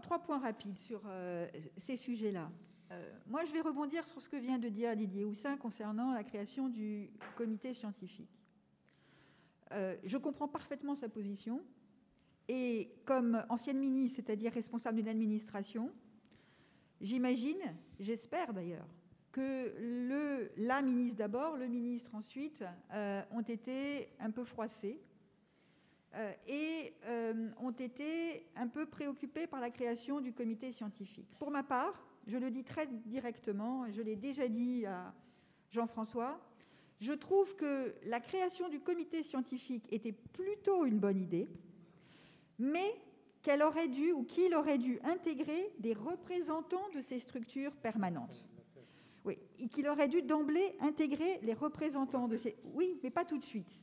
Trois points rapides sur ces sujets-là. Moi, je vais rebondir sur ce que vient de dire Didier Houssin concernant la création du comité scientifique. Je comprends parfaitement sa position. Et comme ancienne ministre, c'est-à-dire responsable d'une administration, j'imagine, j'espère d'ailleurs, que la ministre d'abord, le ministre ensuite, ont été un peu froissés et ont été un peu préoccupés par la création du comité scientifique. Pour ma part, je le dis très directement, je l'ai déjà dit à Jean-François, je trouve que la création du comité scientifique était plutôt une bonne idée, mais qu'il aurait dû intégrer des représentants de ces structures permanentes. Oui, et qu'il aurait dû d'emblée intégrer les représentants de ces... Oui, mais pas tout de suite.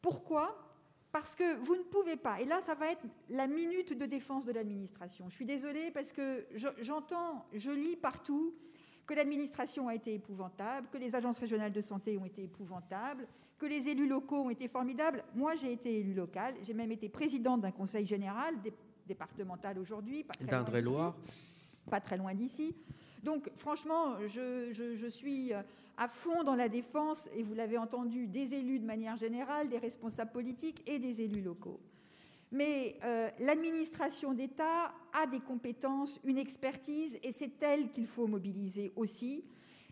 Pourquoi ? Parce que vous ne pouvez pas, et là ça va être la minute de défense de l'administration. Je suis désolée parce que je lis partout que l'administration a été épouvantable, que les agences régionales de santé ont été épouvantables, que les élus locaux ont été formidables. Moi j'ai été élue locale, j'ai même été présidente d'un conseil général départemental aujourd'hui, d'Indre-et-Loire, pas très loin d'ici. Donc franchement, je suis à fond dans la défense, et vous l'avez entendu, des élus de manière générale, des responsables politiques et des élus locaux. Mais l'administration d'État a des compétences, une expertise, et c'est elle qu'il faut mobiliser aussi.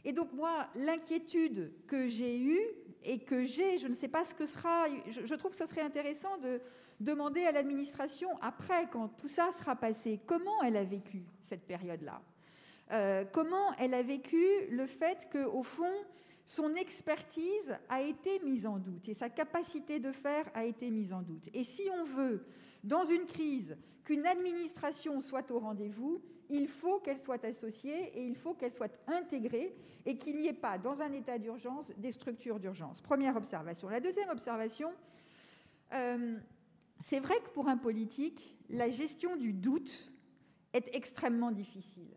Et donc moi, l'inquiétude que j'ai eue et que j'ai, je ne sais pas ce que sera, je trouve que ce serait intéressant de demander à l'administration, après, quand tout ça sera passé, comment elle a vécu cette période-là. Comment elle a vécu le fait qu'au fond, son expertise a été mise en doute et sa capacité de faire a été mise en doute. Et si on veut, dans une crise, qu'une administration soit au rendez-vous, il faut qu'elle soit associée et il faut qu'elle soit intégrée et qu'il n'y ait pas, dans un état d'urgence, des structures d'urgence. Première observation. La deuxième observation, c'est vrai que pour un politique, la gestion du doute est extrêmement difficile.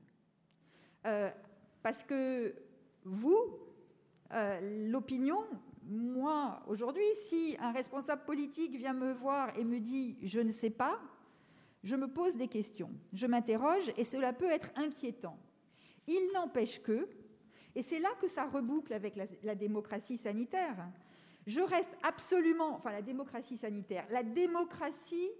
Parce que vous, l'opinion, moi, aujourd'hui, si un responsable politique vient me voir et me dit « je ne sais pas », je me pose des questions, je m'interroge et cela peut être inquiétant. Il n'empêche que, et c'est là que ça reboucle avec la démocratie sanitaire, je reste absolument, enfin la démocratie sanitaire, la démocratie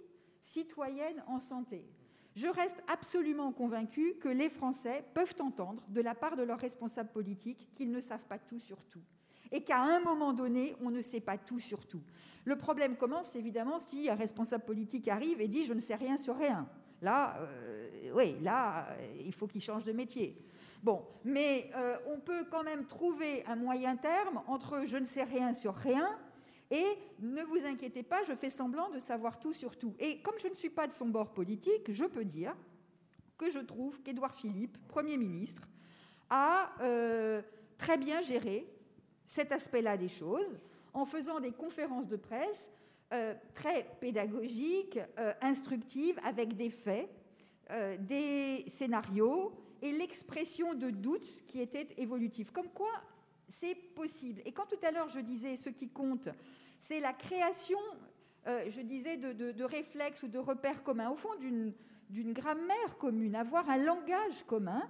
citoyenne en santé. Je reste absolument convaincue que les Français peuvent entendre de la part de leurs responsables politiques qu'ils ne savent pas tout sur tout. Et qu'à un moment donné, on ne sait pas tout sur tout. Le problème commence évidemment si un responsable politique arrive et dit « je ne sais rien sur rien ». Là, il faut qu'il change de métier. Bon, mais on peut quand même trouver un moyen terme entre « je ne sais rien sur rien » et ne vous inquiétez pas, je fais semblant de savoir tout sur tout. Et comme je ne suis pas de son bord politique, je peux dire que je trouve qu'Édouard Philippe, Premier ministre, a très bien géré cet aspect-là des choses, en faisant des conférences de presse très pédagogiques, instructives, avec des faits, des scénarios et l'expression de doutes qui étaient évolutifs. Comme quoi, c'est possible. Et quand tout à l'heure je disais ce qui compte, c'est la création, je disais, de réflexes ou de repères communs, au fond d'une grammaire commune, avoir un langage commun.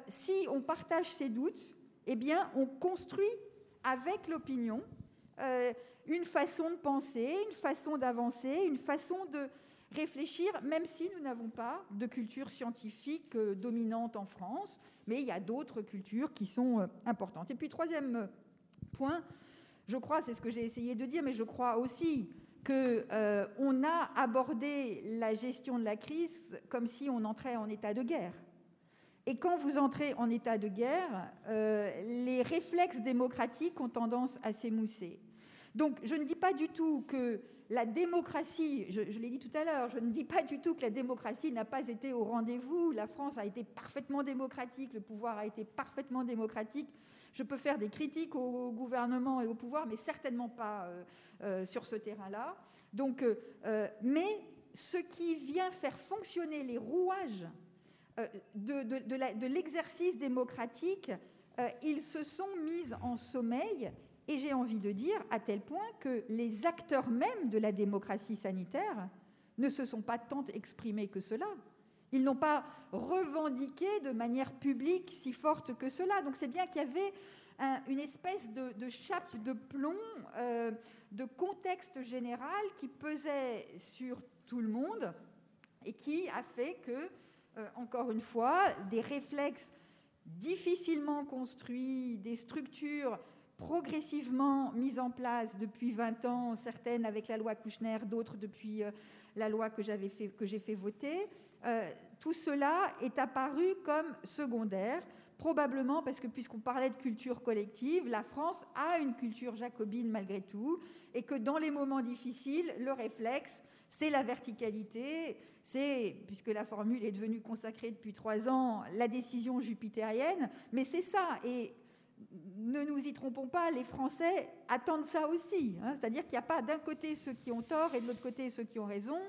Si on partage ces doutes, eh bien, on construit avec l'opinion une façon de penser, une façon d'avancer, une façon de réfléchir, même si nous n'avons pas de culture scientifique dominante en France, mais il y a d'autres cultures qui sont importantes. Et puis, troisième point, je crois, c'est ce que j'ai essayé de dire, mais je crois aussi qu'on a abordé la gestion de la crise comme si on entrait en état de guerre. Et quand vous entrez en état de guerre, les réflexes démocratiques ont tendance à s'émousser. Donc, je ne dis pas du tout que la démocratie, je l'ai dit tout à l'heure, je ne dis pas du tout que la démocratie n'a pas été au rendez-vous. La France a été parfaitement démocratique, le pouvoir a été parfaitement démocratique. Je peux faire des critiques au gouvernement et au pouvoir, mais certainement pas sur ce terrain-là. Donc, mais ce qui vient faire fonctionner les rouages de l'exercice démocratique, ils se sont mis en sommeil, et j'ai envie de dire à tel point que les acteurs même de la démocratie sanitaire ne se sont pas tant exprimés que cela. Ils n'ont pas revendiqué de manière publique si forte que cela. Donc c'est bien qu'il y avait une espèce de chape de plomb, de contexte général qui pesait sur tout le monde et qui a fait que, encore une fois, des réflexes difficilement construits, des structures progressivement mises en place depuis 20 ans, certaines avec la loi Kouchner, d'autres depuis la loi que j'ai fait voter, tout cela est apparu comme secondaire, probablement parce que, puisqu'on parlait de culture collective, la France a une culture jacobine malgré tout, et que dans les moments difficiles, le réflexe, c'est la verticalité, c'est, puisque la formule est devenue consacrée depuis 3 ans, la décision jupitérienne, mais c'est ça. Et ne nous y trompons pas, les Français attendent ça aussi. C'est-à-dire qu'il n'y a pas d'un côté ceux qui ont tort et de l'autre côté ceux qui ont raison.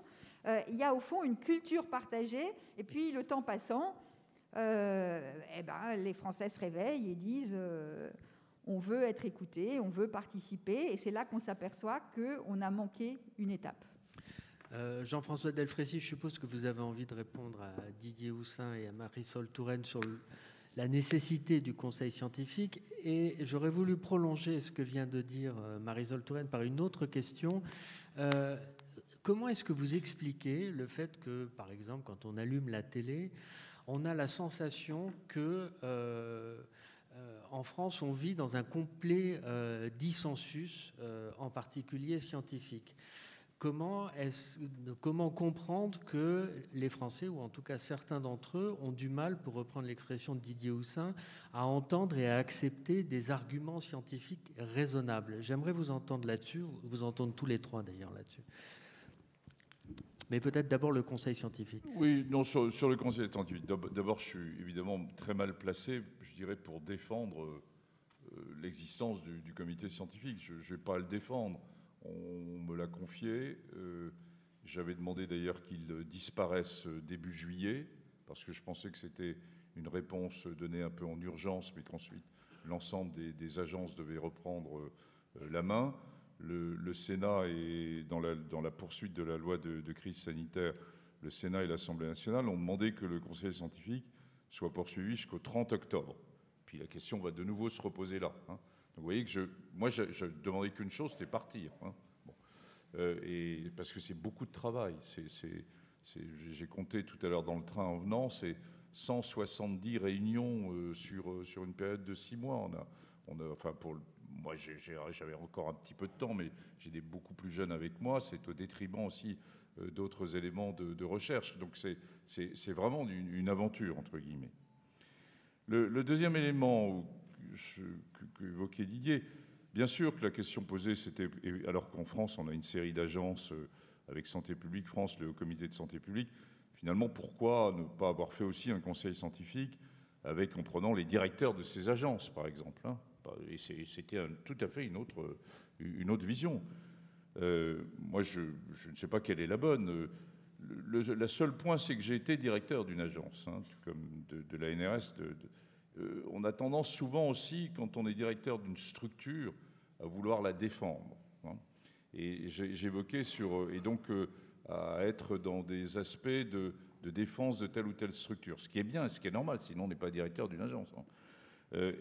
Il y a au fond une culture partagée. Et puis, le temps passant, les Français se réveillent et disent on veut être écouté, on veut participer. Et c'est là qu'on s'aperçoit qu'on a manqué une étape. Jean-François Delfraissy, je suppose que vous avez envie de répondre à Didier Houssin et à Marisol Touraine sur la nécessité du conseil scientifique, et j'aurais voulu prolonger ce que vient de dire Marisol Touraine par une autre question. Comment est-ce que vous expliquez le fait que, par exemple, quand on allume la télé, on a la sensation que en France, on vit dans un complet dissensus, en particulier scientifique? Comment comprendre que les Français, ou en tout cas certains d'entre eux, ont du mal, pour reprendre l'expression de Didier Houssin, à entendre et à accepter des arguments scientifiques raisonnables? J'aimerais vous entendre là-dessus, vous entendre tous les trois d'ailleurs là-dessus. Mais peut-être d'abord le conseil scientifique. Oui, non, sur le conseil scientifique. D'abord, je suis évidemment très mal placé, je dirais, pour défendre l'existence du comité scientifique. Je ne vais pas le défendre. On me l'a confié. J'avais demandé d'ailleurs qu'il disparaisse début juillet, parce que je pensais que c'était une réponse donnée un peu en urgence, mais qu'ensuite l'ensemble des agences devaient reprendre la main. Le Sénat est dans la poursuite de la loi de crise sanitaire. Le Sénat et l'Assemblée nationale ont demandé que le conseil scientifique soit poursuivi jusqu'au 30 octobre. Puis la question va de nouveau se reposer là. Donc vous voyez que moi, je demandais qu'une chose, c'était partir. Bon. Et parce que c'est beaucoup de travail. J'ai compté tout à l'heure dans le train en venant, c'est 170 réunions sur une période de 6 mois. Moi, j'avais encore un petit peu de temps, mais j'ai des beaucoup plus jeunes avec moi. C'est au détriment aussi d'autres éléments de recherche. Donc c'est vraiment une aventure, entre guillemets. Le deuxième élément qu'évoquait Didier, bien sûr que la question posée, c'était, alors qu'en France, on a une série d'agences avec Santé publique France, le Haut Comité de santé publique, finalement, pourquoi ne pas avoir fait aussi un conseil scientifique en prenant les directeurs de ces agences, par exemple, hein. Et c'était tout à fait une autre vision. Moi, je ne sais pas quelle est la bonne. Le seul point, c'est que j'ai été directeur d'une agence, hein, comme de la NRS. On a tendance souvent aussi, quand on est directeur d'une structure, à vouloir la défendre, hein. Et j'évoquais et donc à être dans des aspects de défense de telle ou telle structure, ce qui est bien et ce qui est normal, sinon on n'est pas directeur d'une agence, hein.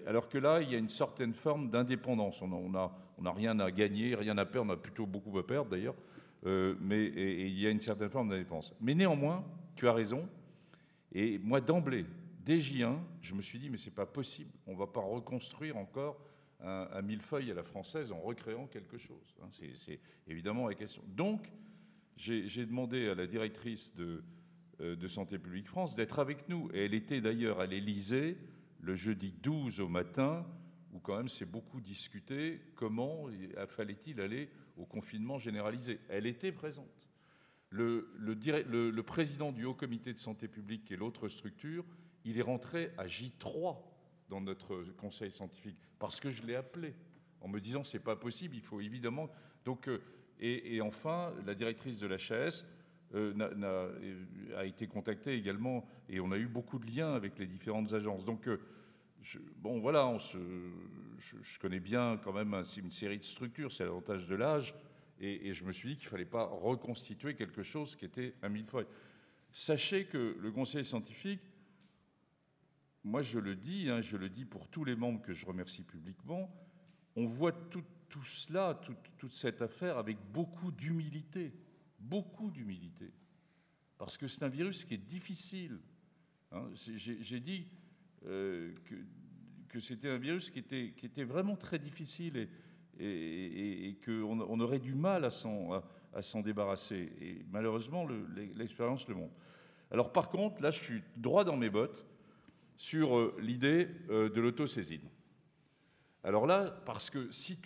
Alors que là, il y a une certaine forme d'indépendance. On n'a rien à gagner, rien à perdre, on a plutôt beaucoup à perdre d'ailleurs, mais il y a une certaine forme d'indépendance. Mais néanmoins, tu as raison, et moi d'emblée, dès J1, je me suis dit, mais c'est pas possible, on ne va pas reconstruire encore un millefeuille à la française en recréant quelque chose, hein. C'est évidemment la question. Donc, j'ai demandé à la directrice de Santé publique France d'être avec nous, et elle était d'ailleurs à l'Élysée le jeudi 12 au matin, où quand même c'est beaucoup discuté, comment fallait-il aller au confinement généralisé. Elle était présente. Le président du Haut Comité de Santé publique, qui est l'autre structure, il est rentré à J3 dans notre conseil scientifique, parce que je l'ai appelé, en me disant c'est pas possible, il faut évidemment... Donc, et enfin, la directrice de l'HAS a été contactée également, et on a eu beaucoup de liens avec les différentes agences. Donc, bon, voilà, je connais bien quand même une série de structures, c'est l'avantage de l'âge, et je me suis dit qu'il ne fallait pas reconstituer quelque chose qui était un millefeuille. Sachez que le conseil scientifique, moi je le dis pour tous les membres que je remercie publiquement, on voit tout cela, toute cette affaire avec beaucoup d'humilité, parce que c'est un virus qui est difficile, hein. J'ai dit que c'était un virus qui était vraiment très difficile et qu'on aurait du mal à s'en débarrasser. Et malheureusement, l'expérience le montre. Alors par contre, là, je suis droit dans mes bottes sur l'idée de l'autosaisine. Alors là, parce que si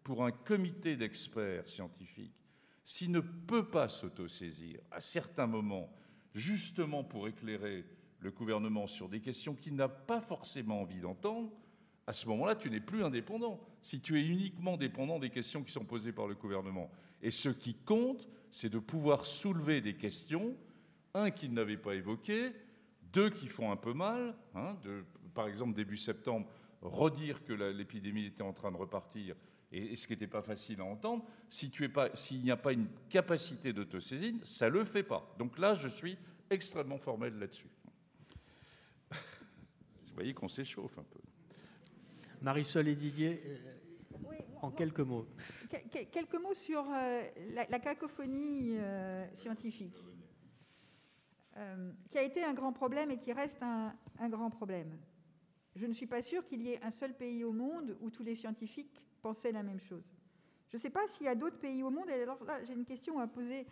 pour un comité d'experts scientifiques, s'il ne peut pas s'autosaisir à certains moments, justement pour éclairer le gouvernement sur des questions qu'il n'a pas forcément envie d'entendre, à ce moment-là, tu n'es plus indépendant. Si tu es uniquement dépendant des questions qui sont posées par le gouvernement. Et ce qui compte, c'est de pouvoir soulever des questions, un, qu'il n'avait pas évoquées, deux, qui font un peu mal, hein, par exemple, début septembre, redire que l'épidémie était en train de repartir, et ce qui n'était pas facile à entendre. S'il n'y a pas une capacité d'autosaisine, ça ne le fait pas. Donc là, je suis extrêmement formel là-dessus. Vous voyez qu'on s'échauffe un peu. Marisol et Didier, Oui, en quelques mots. Quelques mots sur la cacophonie scientifique, qui a été un grand problème et qui reste un grand problème. Je ne suis pas sûre qu'il y ait un seul pays au monde où tous les scientifiques pensaient la même chose. Je ne sais pas s'il y a d'autres pays au monde. Et alors là, j'ai une question à poser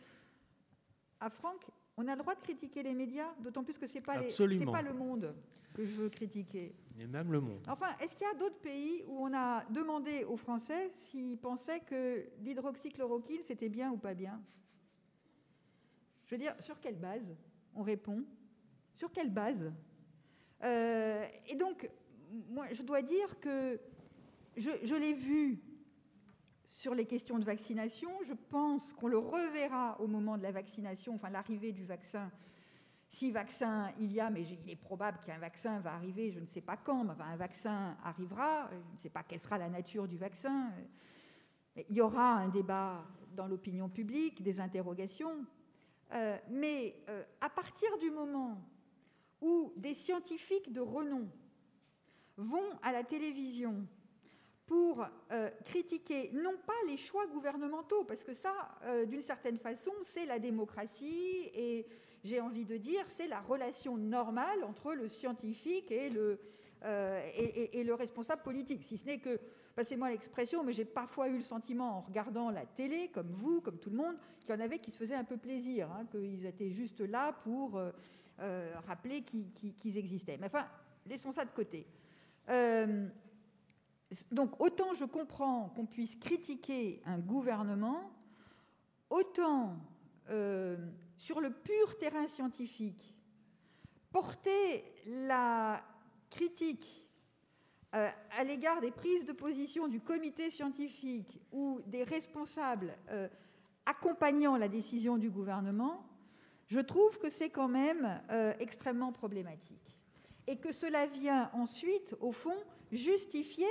à Franck. On a le droit de critiquer les médias, d'autant plus que ce n'est pas le monde que je veux critiquer. Et même le monde. Enfin, est-ce qu'il y a d'autres pays où on a demandé aux Français s'ils pensaient que l'hydroxychloroquine, c'était bien ou pas bien? Je veux dire, sur quelle base on répond? Sur quelle base? Et donc, moi, je dois dire que je l'ai vu sur les questions de vaccination. Je pense qu'on le reverra au moment de la vaccination, enfin l'arrivée du vaccin. Si vaccin il y a, mais il est probable qu'un vaccin va arriver, je ne sais pas quand, mais un vaccin arrivera, je ne sais pas quelle sera la nature du vaccin. Il y aura un débat dans l'opinion publique, des interrogations. Mais à partir du moment où des scientifiques de renom vont à la télévision pour critiquer, non pas les choix gouvernementaux, parce que ça, d'une certaine façon, c'est la démocratie, et j'ai envie de dire, c'est la relation normale entre le scientifique et le responsable politique. Si ce n'est que, passez-moi l'expression, mais j'ai parfois eu le sentiment, en regardant la télé, comme vous, comme tout le monde, qu'il y en avait qui se faisaient un peu plaisir, hein, qu'ils étaient juste là pour rappeler qu'ils existaient. Mais enfin, laissons ça de côté. Donc, autant je comprends qu'on puisse critiquer un gouvernement, autant sur le pur terrain scientifique, porter la critique à l'égard des prises de position du comité scientifique ou des responsables accompagnant la décision du gouvernement, je trouve que c'est quand même extrêmement problématique. Et que cela vient ensuite, au fond, justifier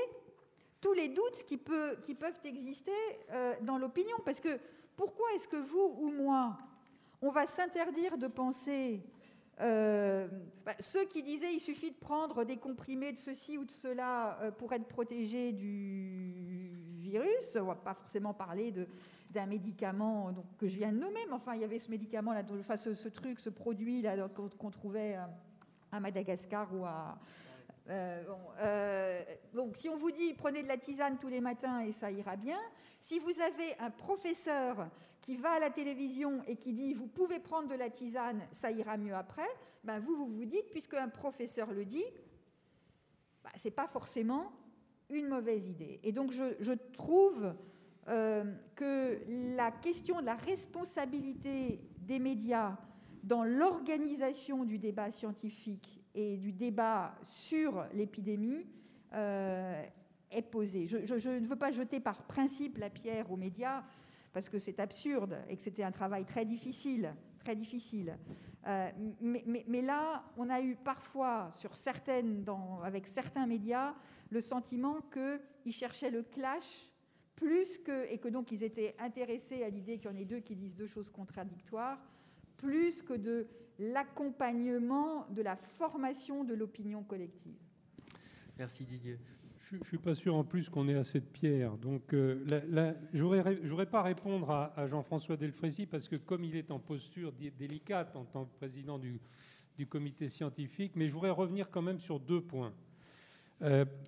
tous les doutes qui peuvent exister dans l'opinion. Parce que pourquoi est-ce que vous ou moi, on va s'interdire de penser... ceux qui disaient qu'il suffit de prendre des comprimés de ceci ou de cela pour être protégé du virus, on ne va pas forcément parler d'un médicament que je viens de nommer, mais enfin il y avait ce médicament là, enfin, ce truc, ce produit là qu'on trouvait à Madagascar ou à... donc si on vous dit prenez de la tisane tous les matins et ça ira bien, si vous avez un professeur qui va à la télévision et qui dit vous pouvez prendre de la tisane, ça ira mieux après, ben vous dites puisque un professeur le dit, ben c'est pas forcément une mauvaise idée. Et donc je trouve que la question de la responsabilité des médias dans l'organisation du débat scientifique et du débat sur l'épidémie est posée. Je ne veux pas jeter par principe la pierre aux médias, parce que c'est absurde et que c'était un travail très difficile. Mais là, on a eu parfois, avec certains médias, le sentiment qu'ils cherchaient le clash et que donc ils étaient intéressés à l'idée qu'il y en ait deux qui disent deux choses contradictoires, plus que de l'accompagnement de la formation de l'opinion collective. Merci Didier. Je ne suis pas sûr en plus qu'on ait assez de pierres. Donc, je ne voudrais pas répondre à Jean-François Delfraissy parce que comme il est en posture délicate en tant que président du comité scientifique, mais je voudrais revenir quand même sur 2 points.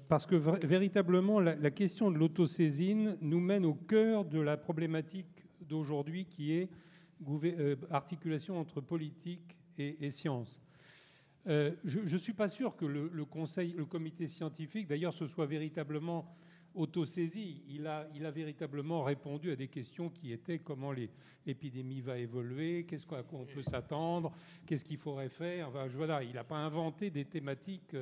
Parce que véritablement, la question de l'autosaisine nous mène au cœur de la problématique d'aujourd'hui qui est articulation entre politique et science. Je ne suis pas sûr que le comité scientifique, d'ailleurs, se soit véritablement autosaisi. Il a véritablement répondu à des questions qui étaient comment l'épidémie va évoluer, à quoi on peut s'attendre, qu'est-ce qu'il faudrait faire. Enfin, voilà, il n'a pas inventé des thématiques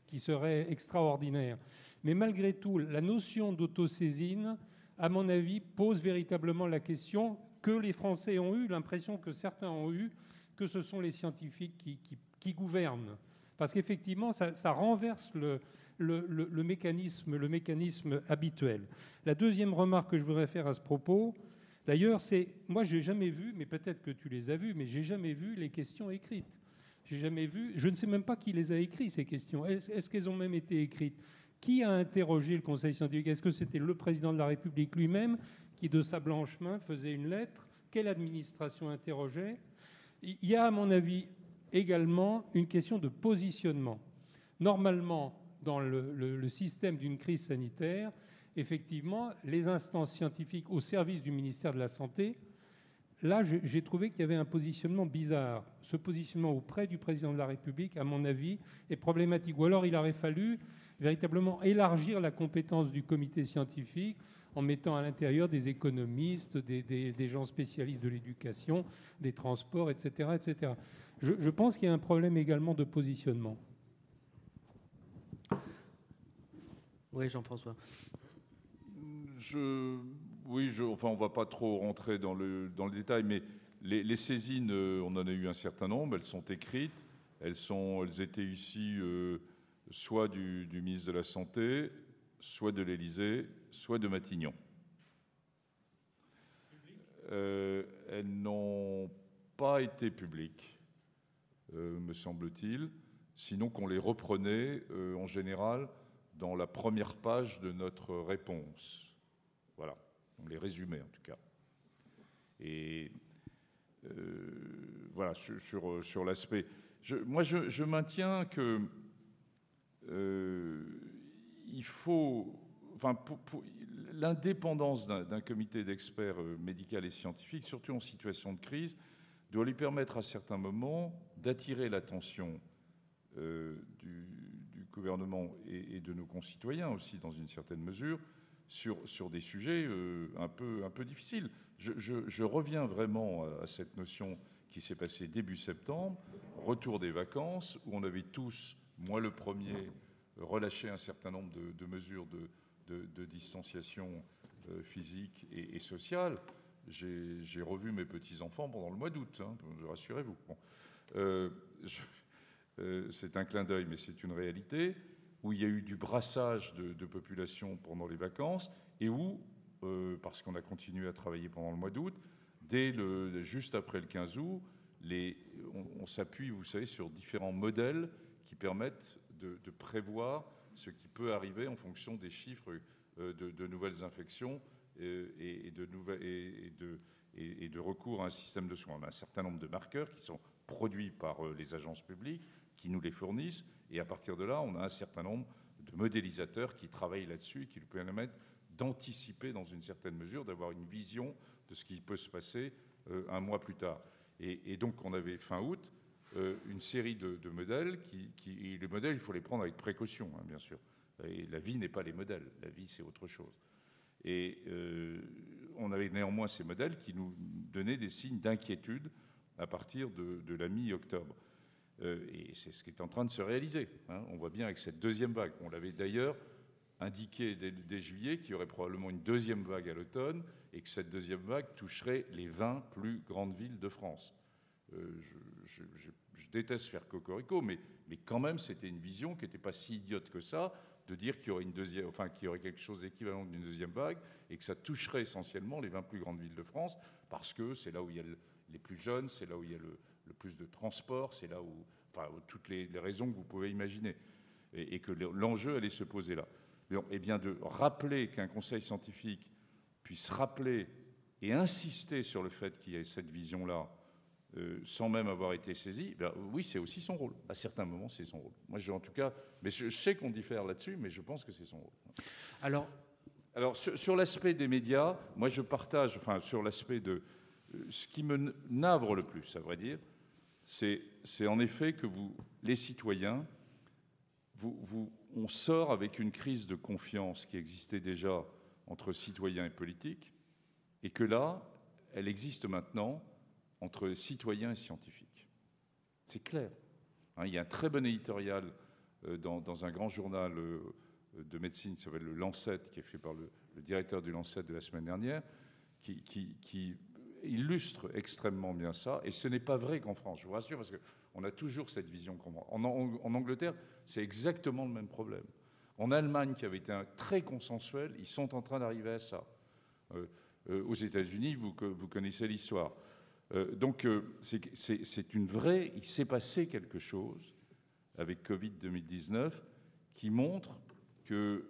qui seraient extraordinaires. Mais malgré tout, la notion d'autosaisine, à mon avis, pose véritablement la question que les Français ont eu, l'impression que certains ont eu, que ce sont les scientifiques qui gouvernent. Parce qu'effectivement, ça renverse le mécanisme habituel. La deuxième remarque que je voudrais faire à ce propos, d'ailleurs, c'est... Moi, je n'ai jamais vu, mais peut-être que tu les as vues, mais je n'ai jamais vu les questions écrites. J'ai jamais vu... Je ne sais même pas qui les a écrites, ces questions. Est-ce qu'elles ont même été écrites ? Qui a interrogé le Conseil scientifique ? Est-ce que c'était le président de la République lui-même qui, de sa blanche main, faisait une lettre ? Quelle administration interrogeait ? Il y a, à mon avis, également une question de positionnement. Normalement, dans le système d'une crise sanitaire, effectivement, les instances scientifiques au service du ministère de la Santé, là, j'ai trouvé qu'il y avait un positionnement bizarre. Ce positionnement auprès du président de la République, à mon avis, est problématique. Ou alors, il aurait fallu véritablement élargir la compétence du comité scientifique en mettant à l'intérieur des économistes, des gens spécialistes de l'éducation, des transports, etc. etc. Je pense qu'il y a un problème également de positionnement. Oui, Jean-François. Enfin, on ne va pas trop rentrer dans le détail, mais les saisines, on en a eu un certain nombre, elles sont écrites, elles étaient ici soit du ministre de la Santé, soit de l'Élysée, soit de Matignon. Elles n'ont pas été publiques, me semble-t-il, sinon qu'on les reprenait en général dans la première page de notre réponse. Voilà, on les résumait en tout cas. Et voilà, sur l'aspect... Moi, je maintiens que il faut... Enfin, l'indépendance d'un comité d'experts médical et scientifique, surtout en situation de crise, doit lui permettre à certains moments d'attirer l'attention du gouvernement et de nos concitoyens aussi, dans une certaine mesure, sur des sujets un peu difficiles. Je reviens vraiment à cette notion qui s'est passée début septembre, retour des vacances, où on avait tous, moi le premier, relâché un certain nombre de mesures de distanciation physique et sociale. J'ai revu mes petits-enfants pendant le mois d'août, hein, rassurez-vous. Bon. C'est un clin d'œil, mais c'est une réalité, où il y a eu du brassage de population pendant les vacances, et où, parce qu'on a continué à travailler pendant le mois d'août, juste après le 15 août, on s'appuie, vous savez, sur différents modèles qui permettent de prévoir ce qui peut arriver en fonction des chiffres de nouvelles infections et de recours à un système de soins. On a un certain nombre de marqueurs qui sont produits par les agences publiques, qui nous les fournissent, et à partir de là, on a un certain nombre de modélisateurs qui travaillent là-dessus et qui nous permettent d'anticiper dans une certaine mesure, d'avoir une vision de ce qui peut se passer un mois plus tard. Et donc, on avait fin août une série de modèles et les modèles, il faut les prendre avec précaution, hein, bien sûr. Et la vie n'est pas les modèles, la vie, c'est autre chose. Et on avait néanmoins ces modèles qui nous donnaient des signes d'inquiétude à partir de la mi-octobre. Et c'est ce qui est en train de se réaliser, hein. On voit bien avec cette deuxième vague. On l'avait d'ailleurs indiqué dès juillet qu'il y aurait probablement une deuxième vague à l'automne et que cette deuxième vague toucherait les 20 plus grandes villes de France. Je déteste faire cocorico, mais quand même, c'était une vision qui n'était pas si idiote que ça, de dire qu'il y aurait qu'il y aurait quelque chose d'équivalent d'une deuxième vague et que ça toucherait essentiellement les 20 plus grandes villes de France, parce que c'est là où il y a les plus jeunes, c'est là où il y a le plus de transport, c'est là où, toutes les raisons que vous pouvez imaginer, et que l'enjeu allait se poser là. Et bien de rappeler qu'un conseil scientifique puisse rappeler et insister sur le fait qu'il y ait cette vision-là, sans même avoir été saisi, oui, c'est aussi son rôle. À certains moments, c'est son rôle. Moi, en tout cas, mais je sais qu'on diffère là-dessus, mais je pense que c'est son rôle. Alors sur l'aspect des médias, moi, je partage, sur l'aspect de ce qui me navre le plus, à vrai dire, c'est en effet que les citoyens, on sort avec une crise de confiance qui existait déjà entre citoyens et politiques, et que là, elle existe maintenant entre citoyens et scientifiques. C'est clair. Il y a un très bon éditorial dans un grand journal de médecine qui s'appelle le Lancet, qui est fait par le directeur du Lancet de la semaine dernière, qui illustre extrêmement bien ça. Et ce n'est pas vrai qu'en France, je vous rassure, parce qu'on a toujours cette vision. En Angleterre, c'est exactement le même problème. En Allemagne, qui avait été très consensuel, ils sont en train d'arriver à ça. Aux États-Unis, vous connaissez l'histoire. Donc, c'est une vraie... Il s'est passé quelque chose avec Covid 2019 qui montre qu'une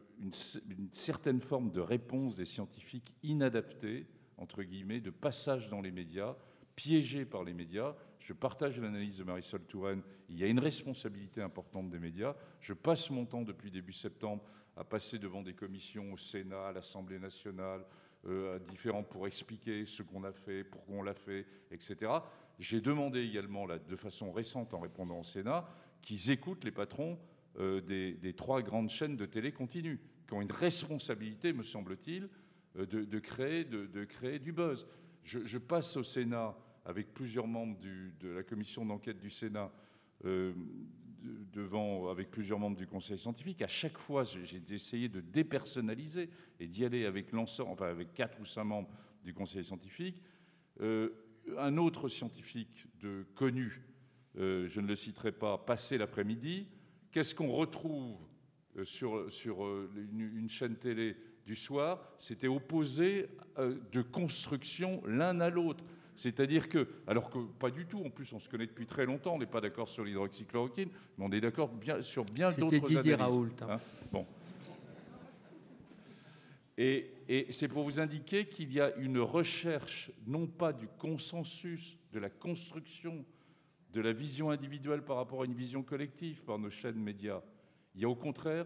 certaine forme de réponse des scientifiques inadaptée, entre guillemets, de passage dans les médias, piégés par les médias. Je partage l'analyse de Marisol Touraine. Il y a une responsabilité importante des médias. Je passe mon temps depuis début septembre à passer devant des commissions au Sénat, à l'Assemblée nationale, différents pour expliquer ce qu'on a fait, pourquoi on l'a fait, etc. J'ai demandé également, de façon récente en répondant au Sénat, qu'ils écoutent les patrons des 3 grandes chaînes de télé continues, qui ont une responsabilité, me semble-t-il, de créer du buzz. Je passe au Sénat avec plusieurs membres de la commission d'enquête du Sénat, avec plusieurs membres du conseil scientifique. À chaque fois, j'ai essayé de dépersonnaliser et d'y aller avec l'ensemble, avec 4 ou 5 membres du conseil scientifique. Un autre scientifique connu, je ne le citerai pas, passé l'après-midi. Qu'est-ce qu'on retrouve sur une chaîne télé du soir? C'était opposé de construction l'un à l'autre. C'est-à-dire que, alors que pas du tout, en plus on se connaît depuis très longtemps, on n'est pas d'accord sur l'hydroxychloroquine, mais on est d'accord sur bien d'autres analyses. C'était Didier Raoult. Hein. Bon. Et c'est pour vous indiquer qu'il y a une recherche, non pas du consensus, de la construction, de la vision individuelle par rapport à une vision collective par nos chaînes médias. Il y a au contraire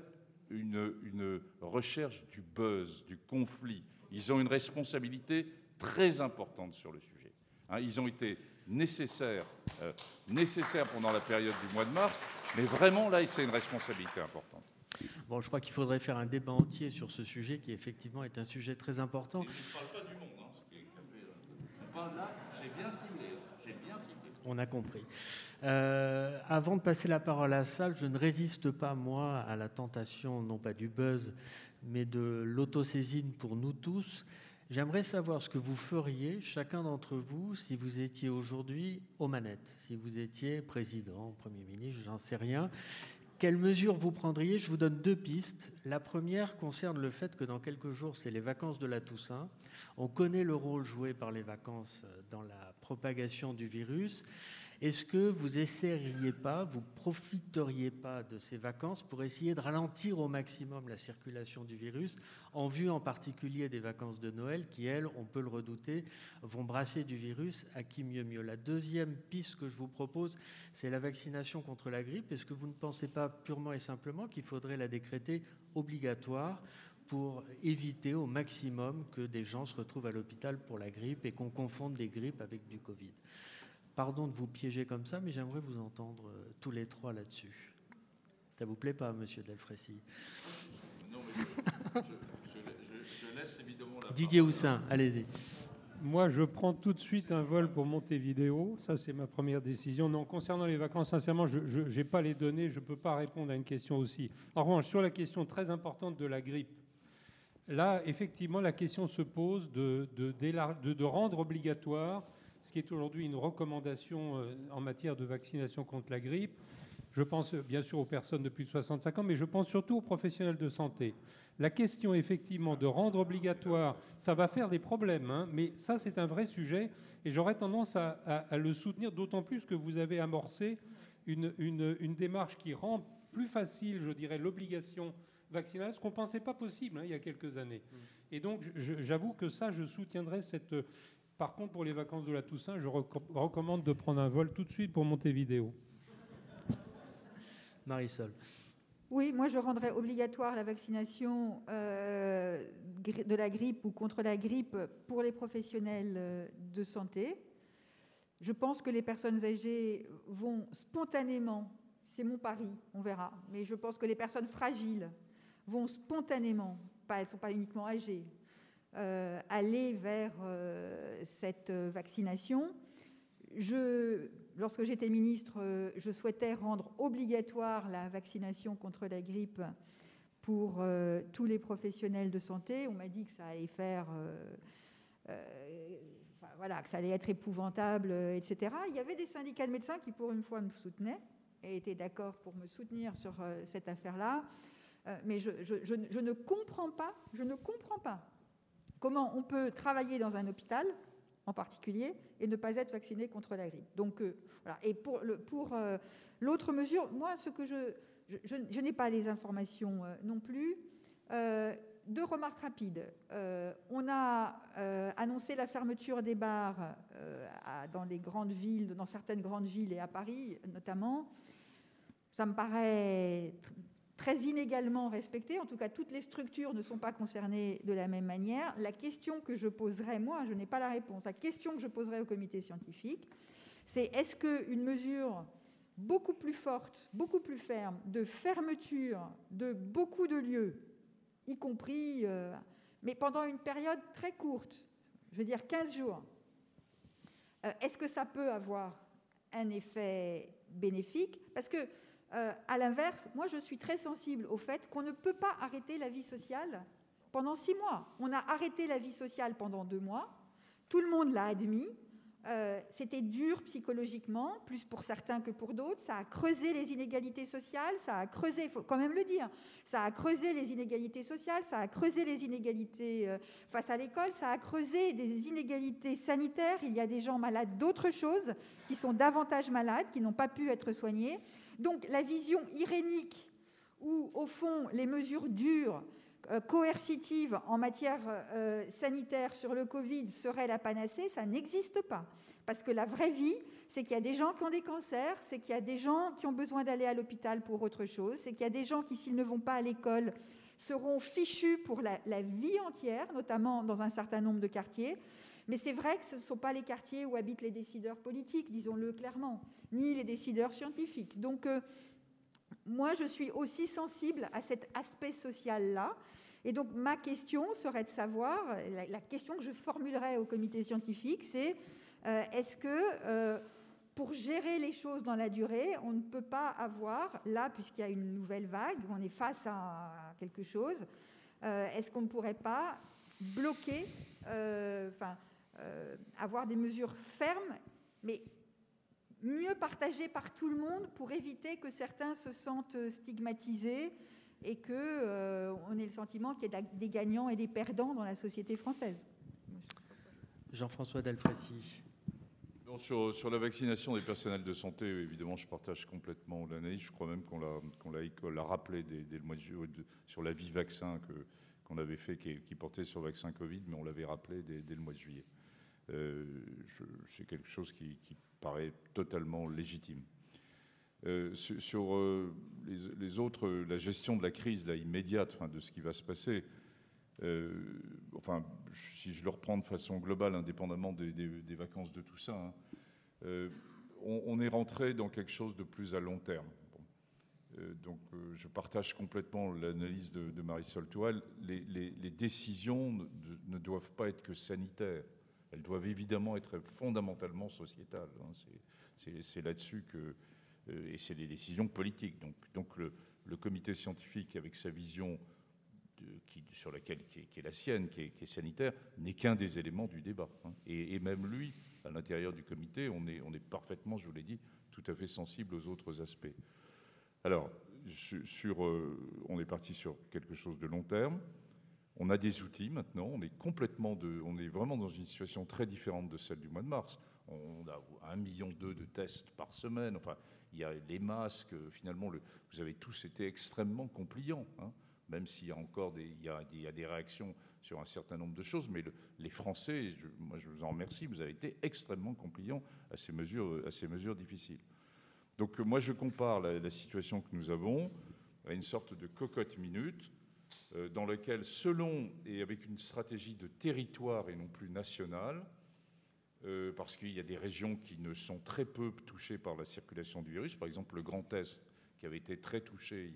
une recherche du buzz, du conflit. Ils ont une responsabilité très importante sur le sujet. Ils ont été nécessaires pendant la période du mois de mars, mais vraiment, là, c'est une responsabilité importante. Bon, je crois qu'il faudrait faire un débat entier sur ce sujet qui, effectivement, est un sujet très important. Et je ne parle pas du monde. Enfin, là, j'ai bien ciblé. On a compris. Avant de passer la parole à la salle, je ne résiste pas, moi, à la tentation, non pas du buzz, mais de l'autosaisine pour nous tous. J'aimerais savoir ce que vous feriez, chacun d'entre vous, si vous étiez aujourd'hui aux manettes, si vous étiez président, Premier ministre, j'en sais rien. Quelles mesures vous prendriez? Je vous donne 2 pistes. La première concerne le fait que dans quelques jours, c'est les vacances de la Toussaint. On connaît le rôle joué par les vacances dans la propagation du virus. Est-ce que vous essaieriez pas, vous profiteriez pas de ces vacances pour essayer de ralentir au maximum la circulation du virus, en vue en particulier des vacances de Noël qui, elles, on peut le redouter, vont brasser du virus à qui mieux mieux. La deuxième piste que je vous propose, c'est la vaccination contre la grippe. Est-ce que vous ne pensez pas purement et simplement qu'il faudrait la décréter obligatoire pour éviter au maximum que des gens se retrouvent à l'hôpital pour la grippe et qu'on confonde les grippes avec du Covid? Pardon de vous piéger comme ça, mais j'aimerais vous entendre tous les trois là-dessus. Ça vous plaît pas, monsieur Delfraissy? Non, mais je laisse évidemment la Didier Houssin, allez-y. Moi, je prends tout de suite un vol pour Montevideo. Ça, c'est ma première décision. Non, concernant les vacances, sincèrement, je n'ai pas les données. Je ne peux pas répondre à une question aussi. En revanche, sur la question très importante de la grippe, là, effectivement, la question se pose de rendre obligatoire ce qui est aujourd'hui une recommandation en matière de vaccination contre la grippe. Je pense bien sûr aux personnes de plus de 65 ans, mais je pense surtout aux professionnels de santé. La question, effectivement, de rendre obligatoire, ça va faire des problèmes, hein, mais ça, c'est un vrai sujet, et j'aurais tendance à le soutenir, d'autant plus que vous avez amorcé une démarche qui rend plus facile, je dirais, l'obligation vaccinale, ce qu'on ne pensait pas possible il y a quelques années. Et donc, j'avoue que ça, je soutiendrai cette... Par contre, pour les vacances de la Toussaint, je recommande de prendre un vol tout de suite pour Montevideo. Marisol. Oui, moi je rendrais obligatoire la vaccination de la grippe ou contre la grippe pour les professionnels de santé. Je pense que les personnes âgées vont spontanément, c'est mon pari, on verra, mais je pense que les personnes fragiles vont spontanément, elles ne sont pas uniquement âgées, aller vers cette vaccination. Lorsque j'étais ministre, je souhaitais rendre obligatoire la vaccination contre la grippe pour tous les professionnels de santé. On m'a dit que ça allait faire... que ça allait être épouvantable, etc. Il y avait des syndicats de médecins qui, pour une fois, me soutenaient et étaient d'accord pour me soutenir sur cette affaire-là. Mais je ne comprends pas comment on peut travailler dans un hôpital, en particulier, et ne pas être vacciné contre la grippe. Donc, voilà. Et pour l'autre mesure, moi, je n'ai pas les informations non plus. 2 remarques rapides. On a annoncé la fermeture des bars dans les grandes villes, dans certaines grandes villes et à Paris notamment. Ça me paraît très inégalement respecté. En tout cas, toutes les structures ne sont pas concernées de la même manière. La question que je poserai, moi, je n'ai pas la réponse. La question que je poserai au comité scientifique, c'est est-ce qu'une mesure beaucoup plus forte, beaucoup plus ferme, de fermeture de beaucoup de lieux, y compris, mais pendant une période très courte, je veux dire 15 jours, est-ce que ça peut avoir un effet bénéfique? Parce que à l'inverse, moi je suis très sensible au fait qu'on ne peut pas arrêter la vie sociale pendant 6 mois. On a arrêté la vie sociale pendant 2 mois, tout le monde l'a admis, c'était dur psychologiquement, plus pour certains que pour d'autres, ça a creusé les inégalités sociales, ça a creusé, il faut quand même le dire, ça a creusé les inégalités sociales, ça a creusé les inégalités face à l'école, ça a creusé des inégalités sanitaires, il y a des gens malades d'autres choses, qui sont davantage malades, qui n'ont pas pu être soignés. Donc la vision irénique où, au fond, les mesures dures, coercitives en matière sanitaire sur le Covid seraient la panacée, ça n'existe pas. Parce que la vraie vie, c'est qu'il y a des gens qui ont des cancers, c'est qu'il y a des gens qui ont besoin d'aller à l'hôpital pour autre chose, c'est qu'il y a des gens qui, s'ils ne vont pas à l'école, seront fichus pour la vie entière, notamment dans un certain nombre de quartiers. Mais c'est vrai que ce ne sont pas les quartiers où habitent les décideurs politiques, disons-le clairement, ni les décideurs scientifiques. Donc, moi, je suis aussi sensible à cet aspect social-là. Et donc ma question serait de savoir, la question que je formulerais au comité scientifique, c'est est-ce que pour gérer les choses dans la durée, on ne peut pas avoir, là, puisqu'il y a une nouvelle vague, on est face à quelque chose, est-ce qu'on ne pourrait pas bloquer, avoir des mesures fermes, mais mieux partagées par tout le monde pour éviter que certains se sentent stigmatisés et qu'on ait le sentiment qu'il y a des gagnants et des perdants dans la société française. Jean-François Delfraissy. Sur la vaccination des personnels de santé, évidemment, je partage complètement l'analyse. Je crois même qu'on l'a rappelé dès le mois de juillet sur l'avis vaccin qu'on avait fait, qui portait sur le vaccin Covid, mais on l'avait rappelé dès le mois de juillet. C'est quelque chose qui paraît totalement légitime. Sur les autres, la gestion de la crise là, immédiate, de ce qui va se passer, si je le reprends de façon globale, indépendamment des vacances de tout ça, on est rentré dans quelque chose de plus à long terme. Donc, je partage complètement l'analyse de Marisol Touraine. Les décisions ne doivent pas être que sanitaires. Elles doivent évidemment être fondamentalement sociétales. C'est là-dessus que... et c'est des décisions politiques. Donc le comité scientifique, avec sa vision qui est la sienne, qui est sanitaire, n'est qu'un des éléments du débat. Et même lui, à l'intérieur du comité, on est parfaitement, je vous l'ai dit, tout à fait sensible aux autres aspects. Alors, on est parti sur quelque chose de long terme. On a des outils maintenant. On est vraiment dans une situation très différente de celle du mois de mars. On a 1,2 million de tests par semaine. Enfin, il y a les masques. Finalement, vous avez tous été extrêmement compliants, même s'il y a encore il y a des réactions sur un certain nombre de choses. Mais les Français, moi, je vous en remercie. Vous avez été extrêmement compliants à ces mesures difficiles. Donc, moi, je compare la situation que nous avons à une sorte de cocotte minute dans laquelle, selon et avec une stratégie de territoire et non plus nationale, parce qu'il y a des régions qui ne sont très peu touchées par la circulation du virus. Par exemple, le Grand Est, qui avait été très touché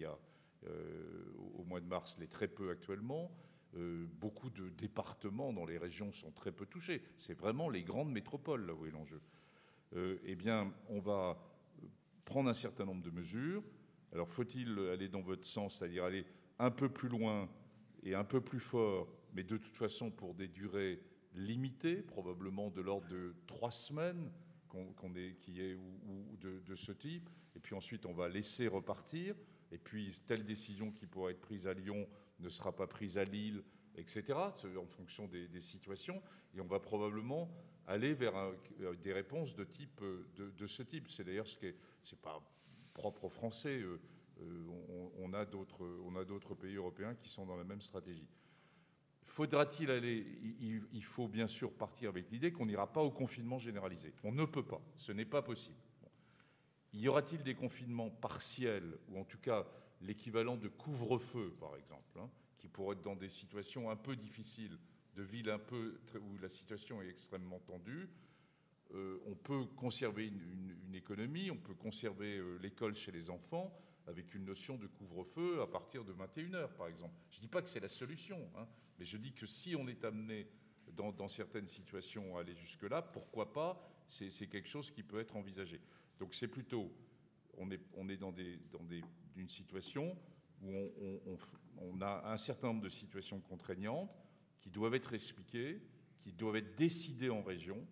au mois de mars, l'est très peu actuellement. Beaucoup de départements dans les régions sont très peu touchés. C'est vraiment les grandes métropoles, là où est l'enjeu. Eh bien, on va prendre un certain nombre de mesures. Alors, faut-il aller dans votre sens, c'est-à-dire aller un peu plus loin et un peu plus fort, mais de toute façon pour des durées limitées, probablement de l'ordre de 3 semaines, ou de ce type, et puis ensuite on va laisser repartir, et puis telle décision qui pourra être prise à Lyon ne sera pas prise à Lille, etc., en fonction des situations, et on va probablement aller vers des réponses de ce type. C'est d'ailleurs c'est pas propre aux Français. On a d'autres pays européens qui sont dans la même stratégie. Faudra-t-il aller... Il faut bien sûr partir avec l'idée qu'on n'ira pas au confinement généralisé. On ne peut pas. Ce n'est pas possible. Y aura-t-il des confinements partiels, ou en tout cas l'équivalent de couvre-feu, par exemple, qui pourraient être dans des situations un peu difficiles, de villes où la situation est extrêmement tendue? On peut conserver une économie, on peut conserver l'école chez les enfants, avec une notion de couvre-feu à partir de 21h, par exemple. Je ne dis pas que c'est la solution, mais je dis que si on est amené dans certaines situations à aller jusque-là, pourquoi pas? C'est quelque chose qui peut être envisagé. Donc c'est plutôt, on est dans une situation où on a un certain nombre de situations contraignantes qui doivent être expliquées, qui doivent être décidées en région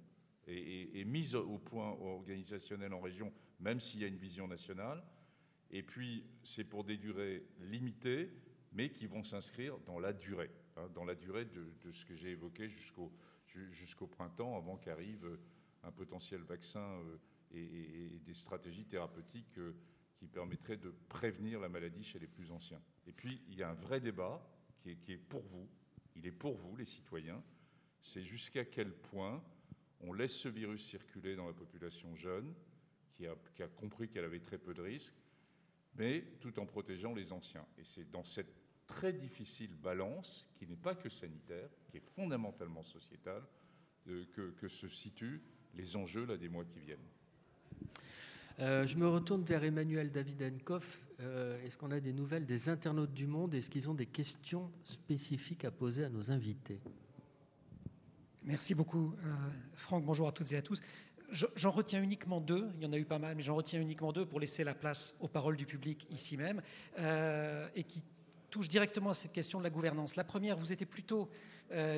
et mises au point organisationnel en région, même s'il y a une vision nationale. Et puis, c'est pour des durées limitées, mais qui vont s'inscrire dans la durée, dans la durée de ce que j'ai évoqué jusqu'au printemps, avant qu'arrive un potentiel vaccin et des stratégies thérapeutiques qui permettraient de prévenir la maladie chez les plus anciens. Et puis, il y a un vrai débat qui est pour vous. Il est pour vous, les citoyens. C'est jusqu'à quel point on laisse ce virus circuler dans la population jeune, qui a compris qu'elle avait très peu de risques, mais tout en protégeant les anciens. Et c'est dans cette très difficile balance, qui n'est pas que sanitaire, qui est fondamentalement sociétale, que se situent les enjeux là, des mois qui viennent. Je me retourne vers Emmanuel Davidenkoff. Est-ce qu'on a des nouvelles des internautes du Monde? Est-ce qu'ils ont des questions spécifiques à poser à nos invités? Merci beaucoup, Franck. Bonjour à toutes et à tous. J'en retiens uniquement deux. Il y en a eu pas mal, mais j'en retiens uniquement deux pour laisser la place aux paroles du public ici même et qui touchent directement à cette question de la gouvernance. La première, vous étiez plutôt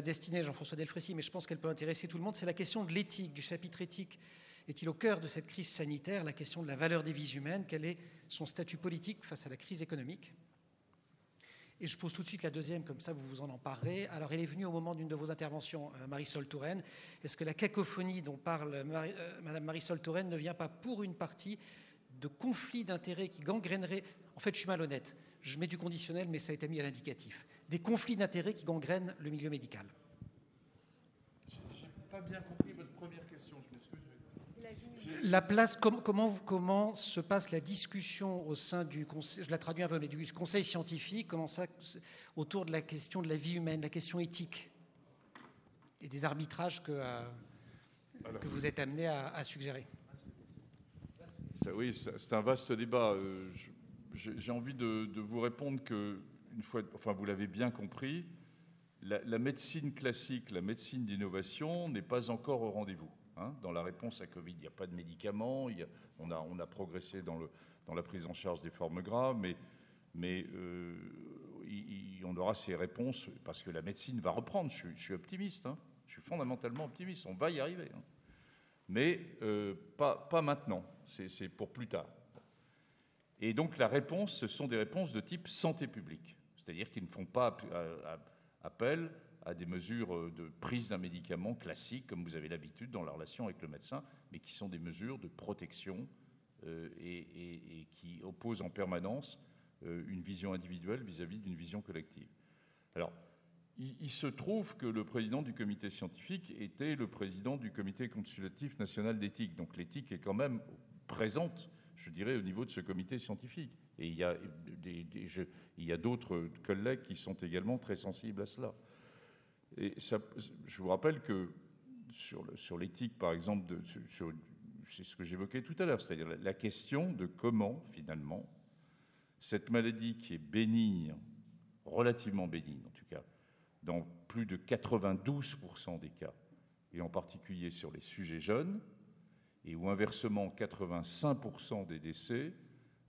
destiné, Jean-François Delfrécy, mais je pense qu'elle peut intéresser tout le monde, c'est la question de l'éthique, du chapitre éthique. Est-il au cœur de cette crise sanitaire, la question de la valeur des vies humaines? Quel est son statut politique face à la crise économique? Et je pose tout de suite la deuxième, comme ça vous vous en emparerez. Alors elle est venue au moment d'une de vos interventions, Marisol Touraine. Est-ce que la cacophonie dont parle Madame Marisol Touraine ne vient pas pour une partie de conflits d'intérêts qui gangrèneraient... En fait, je suis malhonnête. Je mets du conditionnel, mais ça a été mis à l'indicatif. Des conflits d'intérêts qui gangrènent le milieu médical. Je n'ai pas bien compris votre première question, je m'excuse. La place, comment se passe la discussion au sein du conseil, je la traduis un peu, mais du conseil scientifique, comment ça, autour de la question de la vie humaine, la question éthique et des arbitrages que vous êtes amené à suggérer? Oui, c'est un vaste débat. J'ai envie de vous répondre que, une fois, enfin, vous l'avez bien compris, la médecine classique, la médecine d'innovation n'est pas encore au rendez-vous. Dans la réponse à Covid, il n'y a pas de médicaments, on a progressé dans la prise en charge des formes graves, mais on aura ces réponses parce que la médecine va reprendre. Je suis optimiste, je suis fondamentalement optimiste, on va y arriver. Mais pas maintenant, c'est pour plus tard. Et donc la réponse, ce sont des réponses de type santé publique, c'est-à-dire qu'ils ne font pas appel à des mesures de prise d'un médicament classique, comme vous avez l'habitude dans la relation avec le médecin, mais qui sont des mesures de protection et qui opposent en permanence une vision individuelle vis-à-vis d'une vision collective. Alors, il se trouve que le président du comité scientifique était le président du comité consultatif national d'éthique. Donc l'éthique est quand même présente, je dirais, au niveau de ce comité scientifique. Et il y a d'autres collègues qui sont également très sensibles à cela. Et ça, je vous rappelle que sur l'éthique, par exemple, c'est ce que j'évoquais tout à l'heure, c'est-à-dire la question de comment, finalement, cette maladie qui est bénigne, relativement bénigne en tout cas, dans plus de 92% des cas, et en particulier sur les sujets jeunes, et où inversement 85% des décès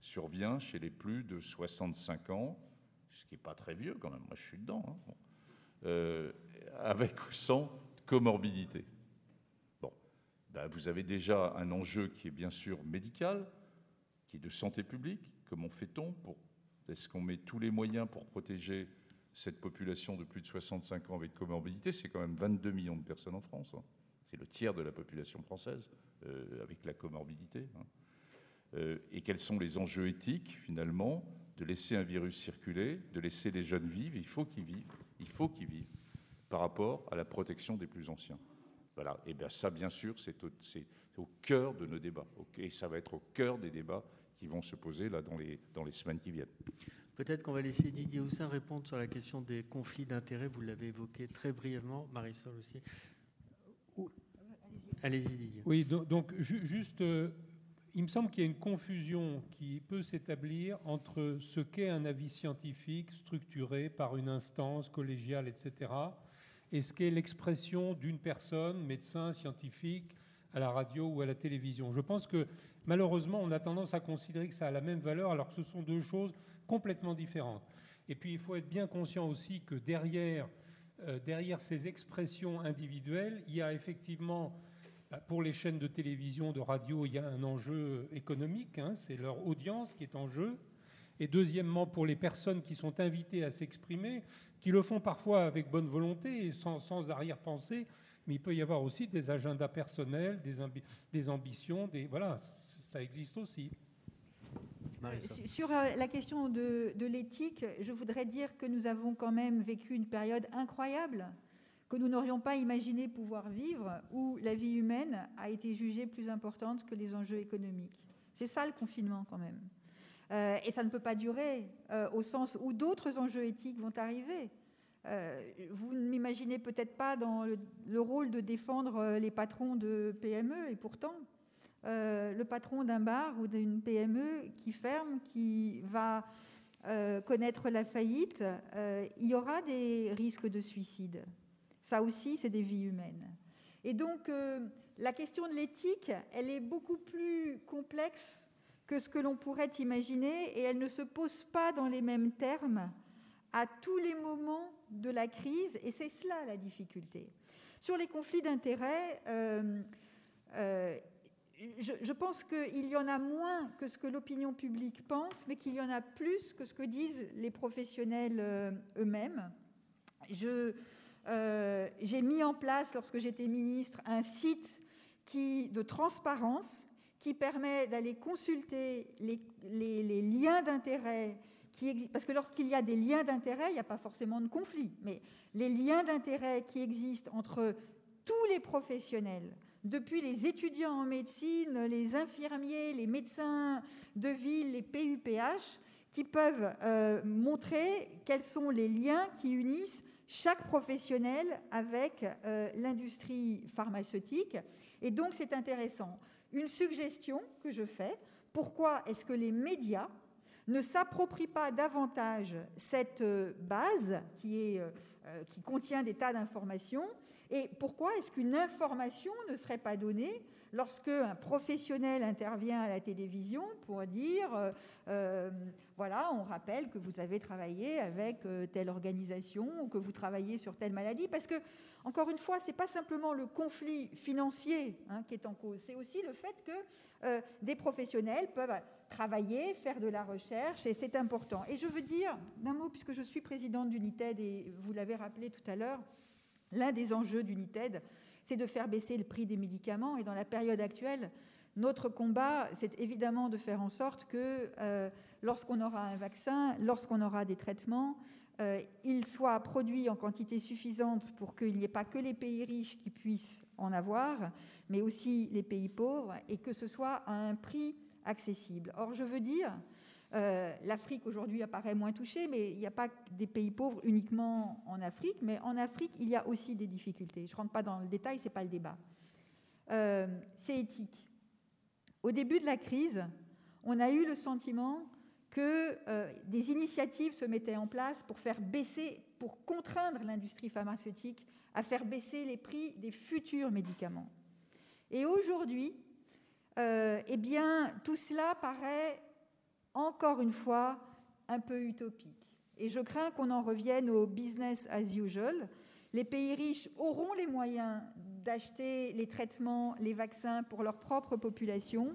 survient chez les plus de 65 ans, ce qui n'est pas très vieux quand même, moi je suis dedans, avec ou sans comorbidité. Bon, vous avez déjà un enjeu qui est bien sûr médical, qui est de santé publique. Comment fait-on est-ce qu'on met tous les moyens pour protéger cette population de plus de 65 ans avec comorbidité? C'est quand même 22 millions de personnes en France. C'est le tiers de la population française avec la comorbidité. Et quels sont les enjeux éthiques, finalement, de laisser un virus circuler, de laisser les jeunes vivre? Il faut qu'ils vivent par rapport à la protection des plus anciens. Voilà. Et bien ça, bien sûr, c'est au cœur de nos débats. Et ça va être au cœur des débats qui vont se poser là dans les semaines qui viennent. Peut-être qu'on va laisser Didier Houssin répondre sur la question des conflits d'intérêts. Vous l'avez évoqué très brièvement, Marisol aussi. Allez-y, Didier. Oui, donc juste, il me semble qu'il y a une confusion qui peut s'établir entre ce qu'est un avis scientifique structuré par une instance collégiale, etc., et ce qu'est l'expression d'une personne, médecin, scientifique, à la radio ou à la télévision. Je pense que malheureusement, on a tendance à considérer que ça a la même valeur alors que ce sont deux choses complètement différentes. Et puis, il faut être bien conscient aussi que derrière ces expressions individuelles, il y a effectivement, pour les chaînes de télévision, de radio, il y a un enjeu économique, c'est leur audience qui est en jeu. Et deuxièmement, pour les personnes qui sont invitées à s'exprimer, qui le font parfois avec bonne volonté et sans arrière-pensée, mais il peut y avoir aussi des agendas personnels, des ambitions, voilà, ça existe aussi. Sur la question de l'éthique, je voudrais dire que nous avons quand même vécu une période incroyable que nous n'aurions pas imaginé pouvoir vivre, où la vie humaine a été jugée plus importante que les enjeux économiques. C'est ça le confinement quand même. Et ça ne peut pas durer au sens où d'autres enjeux éthiques vont arriver. Vous ne m'imaginez peut-être pas dans le rôle de défendre les patrons de PME, et pourtant, le patron d'un bar ou d'une PME qui ferme, qui va connaître la faillite, il y aura des risques de suicide. Ça aussi, c'est des vies humaines. Et donc, la question de l'éthique, elle est beaucoup plus complexe que ce que l'on pourrait imaginer, et elle ne se pose pas dans les mêmes termes à tous les moments de la crise, et c'est cela la difficulté. Sur les conflits d'intérêts, je pense qu'il y en a moins que ce que l'opinion publique pense, mais qu'il y en a plus que ce que disent les professionnels eux-mêmes. J'ai mis en place, lorsque j'étais ministre, un site de transparence qui permet d'aller consulter les liens d'intérêt qui existent. Parce que lorsqu'il y a des liens d'intérêt, il n'y a pas forcément de conflit, mais les liens d'intérêt qui existent entre tous les professionnels, depuis les étudiants en médecine, les infirmiers, les médecins de ville, les PUPH, qui peuvent montrer quels sont les liens qui unissent chaque professionnel avec l'industrie pharmaceutique. Et donc, c'est intéressant. Une suggestion que je fais, pourquoi est-ce que les médias ne s'approprient pas davantage cette base qui contient des tas d'informations, et pourquoi est-ce qu'une information ne serait pas donnée lorsque un professionnel intervient à la télévision pour dire voilà, on rappelle que vous avez travaillé avec telle organisation ou que vous travaillez sur telle maladie, parce que, encore une fois, ce n'est pas simplement le conflit financier qui est en cause, c'est aussi le fait que des professionnels peuvent travailler, faire de la recherche, et c'est important. Et je veux dire d'un mot, puisque je suis présidente d'United, et vous l'avez rappelé tout à l'heure, l'un des enjeux d'United, c'est de faire baisser le prix des médicaments. Et dans la période actuelle, notre combat, c'est évidemment de faire en sorte que lorsqu'on aura un vaccin, lorsqu'on aura des traitements, ils soient produits en quantité suffisante pour qu'il n'y ait pas que les pays riches qui puissent en avoir, mais aussi les pays pauvres, et que ce soit à un prix accessible. Or, je veux dire, l'Afrique aujourd'hui apparaît moins touchée, mais il n'y a pas des pays pauvres uniquement en Afrique, mais en Afrique, il y a aussi des difficultés. Je ne rentre pas dans le détail, ce n'est pas le débat. C'est éthique. Au début de la crise, on a eu le sentiment que des initiatives se mettaient en place pour contraindre l'industrie pharmaceutique à faire baisser les prix des futurs médicaments. Et aujourd'hui, eh bien, tout cela paraît encore une fois un peu utopique. Et je crains qu'on en revienne au business as usual. Les pays riches auront les moyens d'acheter les traitements, les vaccins pour leur propre population,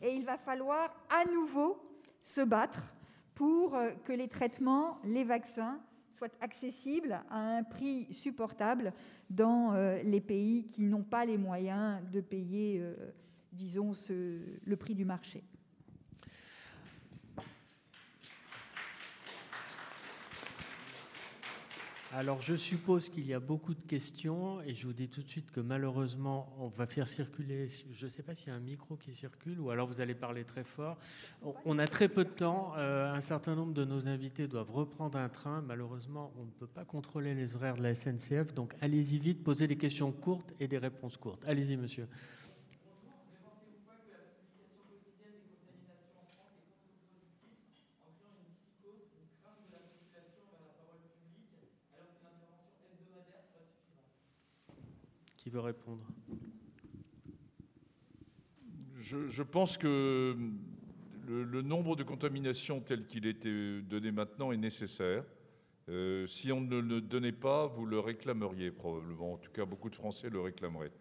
et il va falloir à nouveau se battre pour que les traitements, les vaccins soient accessibles à un prix supportable dans les pays qui n'ont pas les moyens de payer, disons, le prix du marché. Alors, je suppose qu'il y a beaucoup de questions, et je vous dis tout de suite que malheureusement, on va faire circuler, je ne sais pas s'il y a un micro qui circule, ou alors vous allez parler très fort. On a très peu de temps, un certain nombre de nos invités doivent reprendre un train. Malheureusement, on ne peut pas contrôler les horaires de la SNCF, donc allez-y vite, posez des questions courtes et des réponses courtes. Allez-y, monsieur. Qui veut répondre? Je pense que le nombre de contaminations tel qu'il était donné maintenant est nécessaire. Si on ne le donnait pas, vous le réclameriez probablement. En tout cas, beaucoup de Français le réclameraient.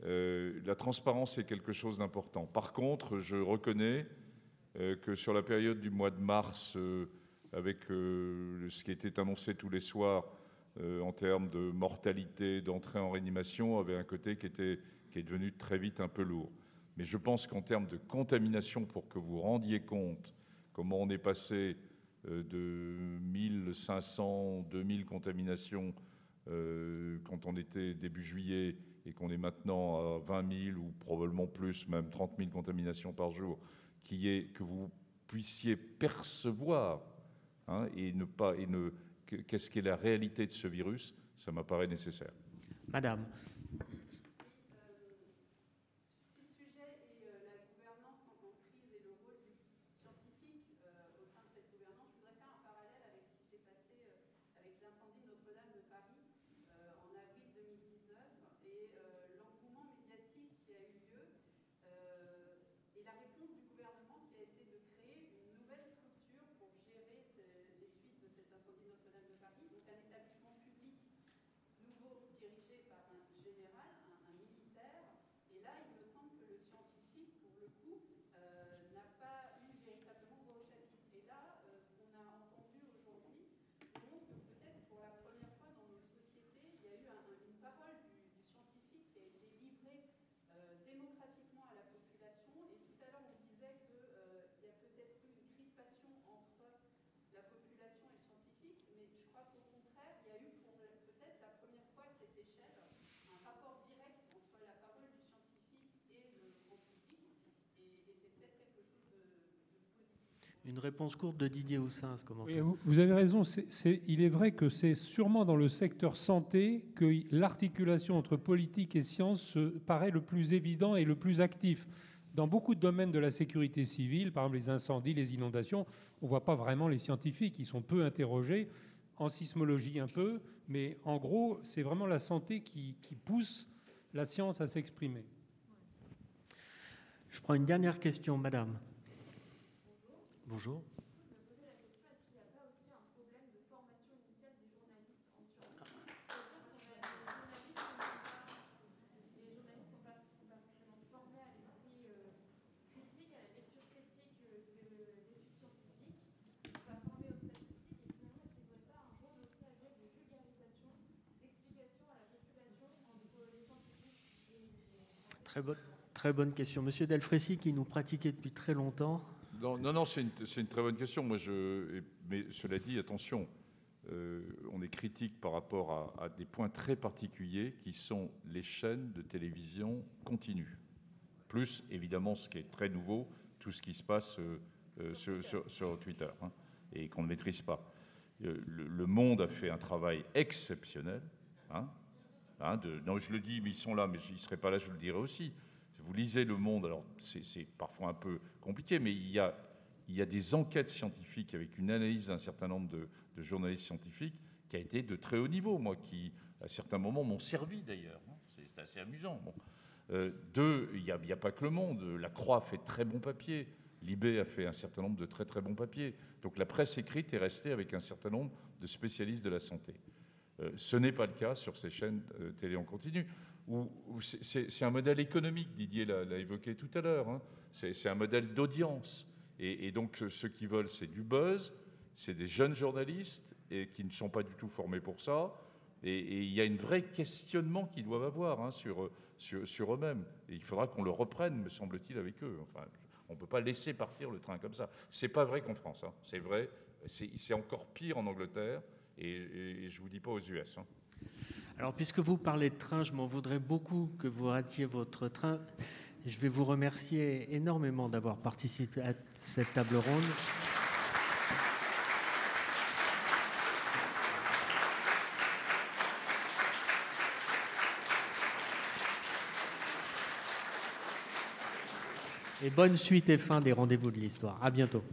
La transparence est quelque chose d'important. Par contre, je reconnais que sur la période du mois de mars, avec ce qui était annoncé tous les soirs, en termes de mortalité, d'entrée en réanimation, avait un côté qui est devenu très vite un peu lourd. Mais je pense qu'en termes de contamination, pour que vous rendiez compte comment on est passé de 1500, 2000 contaminations quand on était début juillet et qu'on est maintenant à 20 000 ou probablement plus, même 30 000 contaminations par jour, que vous puissiez percevoir qu'est-ce qu'est la réalité de ce virus, ça m'apparaît nécessaire. Madame. Si le sujet Notre-Dame de Paris en avril 2019 et l'engouement médiatique qui a eu lieu et la réponse du gouvernement qui a été de créer une nouvelle structure pour gérer les suites de cet incendie de Notre-Dame de Paris, donc un établissement public nouveau dirigé par un général, un militaire. Et là, il me semble que le scientifique, pour le coup, n'a pas eu véritablement voix au chapitre. Et là, ce qu'on a entendu aujourd'hui montre que peut-être pour la première fois dans nos sociétés, il y a eu une parole du scientifique qui a été livrée démocratiquement à la population. Et tout à l'heure, on disait qu'il y a peut-être eu une crispation entre la population et le scientifique, mais je crois qu'au contraire, il y a eu peut-être la première fois à cette échelle un rapport direct entre la parole du scientifique et le grand public, et c'est peut-être quelque chose de positif. Une réponse courte de Didier Houssin à ce commentaire. Oui, vous avez raison, il est vrai que c'est sûrement dans le secteur santé que l'articulation entre politique et science paraît le plus évident et le plus actif. Dans beaucoup de domaines de la sécurité civile, par exemple les incendies, les inondations, on ne voit pas vraiment les scientifiques, ils sont peu interrogés, en sismologie un peu, mais en gros, c'est vraiment la santé qui pousse la science à s'exprimer. Je prends une dernière question, madame. Bonjour. Très bonne question. Monsieur Delfraissy, qui nous pratiquait depuis très longtemps. Non, c'est une très bonne question. Mais cela dit, attention, on est critique par rapport à des points très particuliers qui sont les chaînes de télévision continues. Plus, évidemment, ce qui est très nouveau, tout ce qui se passe sur Twitter, hein, et qu'on ne maîtrise pas. Le Monde a fait un travail exceptionnel. Non, je le dis, mais ils sont là, mais ils ne seraient pas là, je le dirais aussi. Vous lisez Le Monde, alors c'est parfois un peu compliqué, mais il y a des enquêtes scientifiques avec une analyse d'un certain nombre de journalistes scientifiques qui a été de très haut niveau, moi, qui, à certains moments, m'ont servi d'ailleurs. C'est assez amusant. Bon. Il n'y a pas que Le Monde. La Croix a fait de très bons papiers. Libé a fait un certain nombre de très très bons papiers. Donc la presse écrite est restée avec un certain nombre de spécialistes de la santé. Ce n'est pas le cas sur ces chaînes télé en continu, où c'est un modèle économique, Didier l'a évoqué tout à l'heure, hein. C'est un modèle d'audience. Et donc ceux qui veulent, c'est du buzz, c'est des jeunes journalistes et qui ne sont pas du tout formés pour ça. Et il y a un vrai questionnement qu'ils doivent avoir, hein, sur eux-mêmes. Et il faudra qu'on le reprenne, me semble-t-il, avec eux. Enfin, on ne peut pas laisser partir le train comme ça. Ce n'est pas vrai qu'en France, hein. C'est vrai, c'est encore pire en Angleterre. Et je ne vous dis pas aux US. Hein. Alors, puisque vous parlez de train, je m'en voudrais beaucoup que vous ratiez votre train. Je vais vous remercier énormément d'avoir participé à cette table ronde. Et bonne suite et fin des rendez-vous de l'histoire. À bientôt.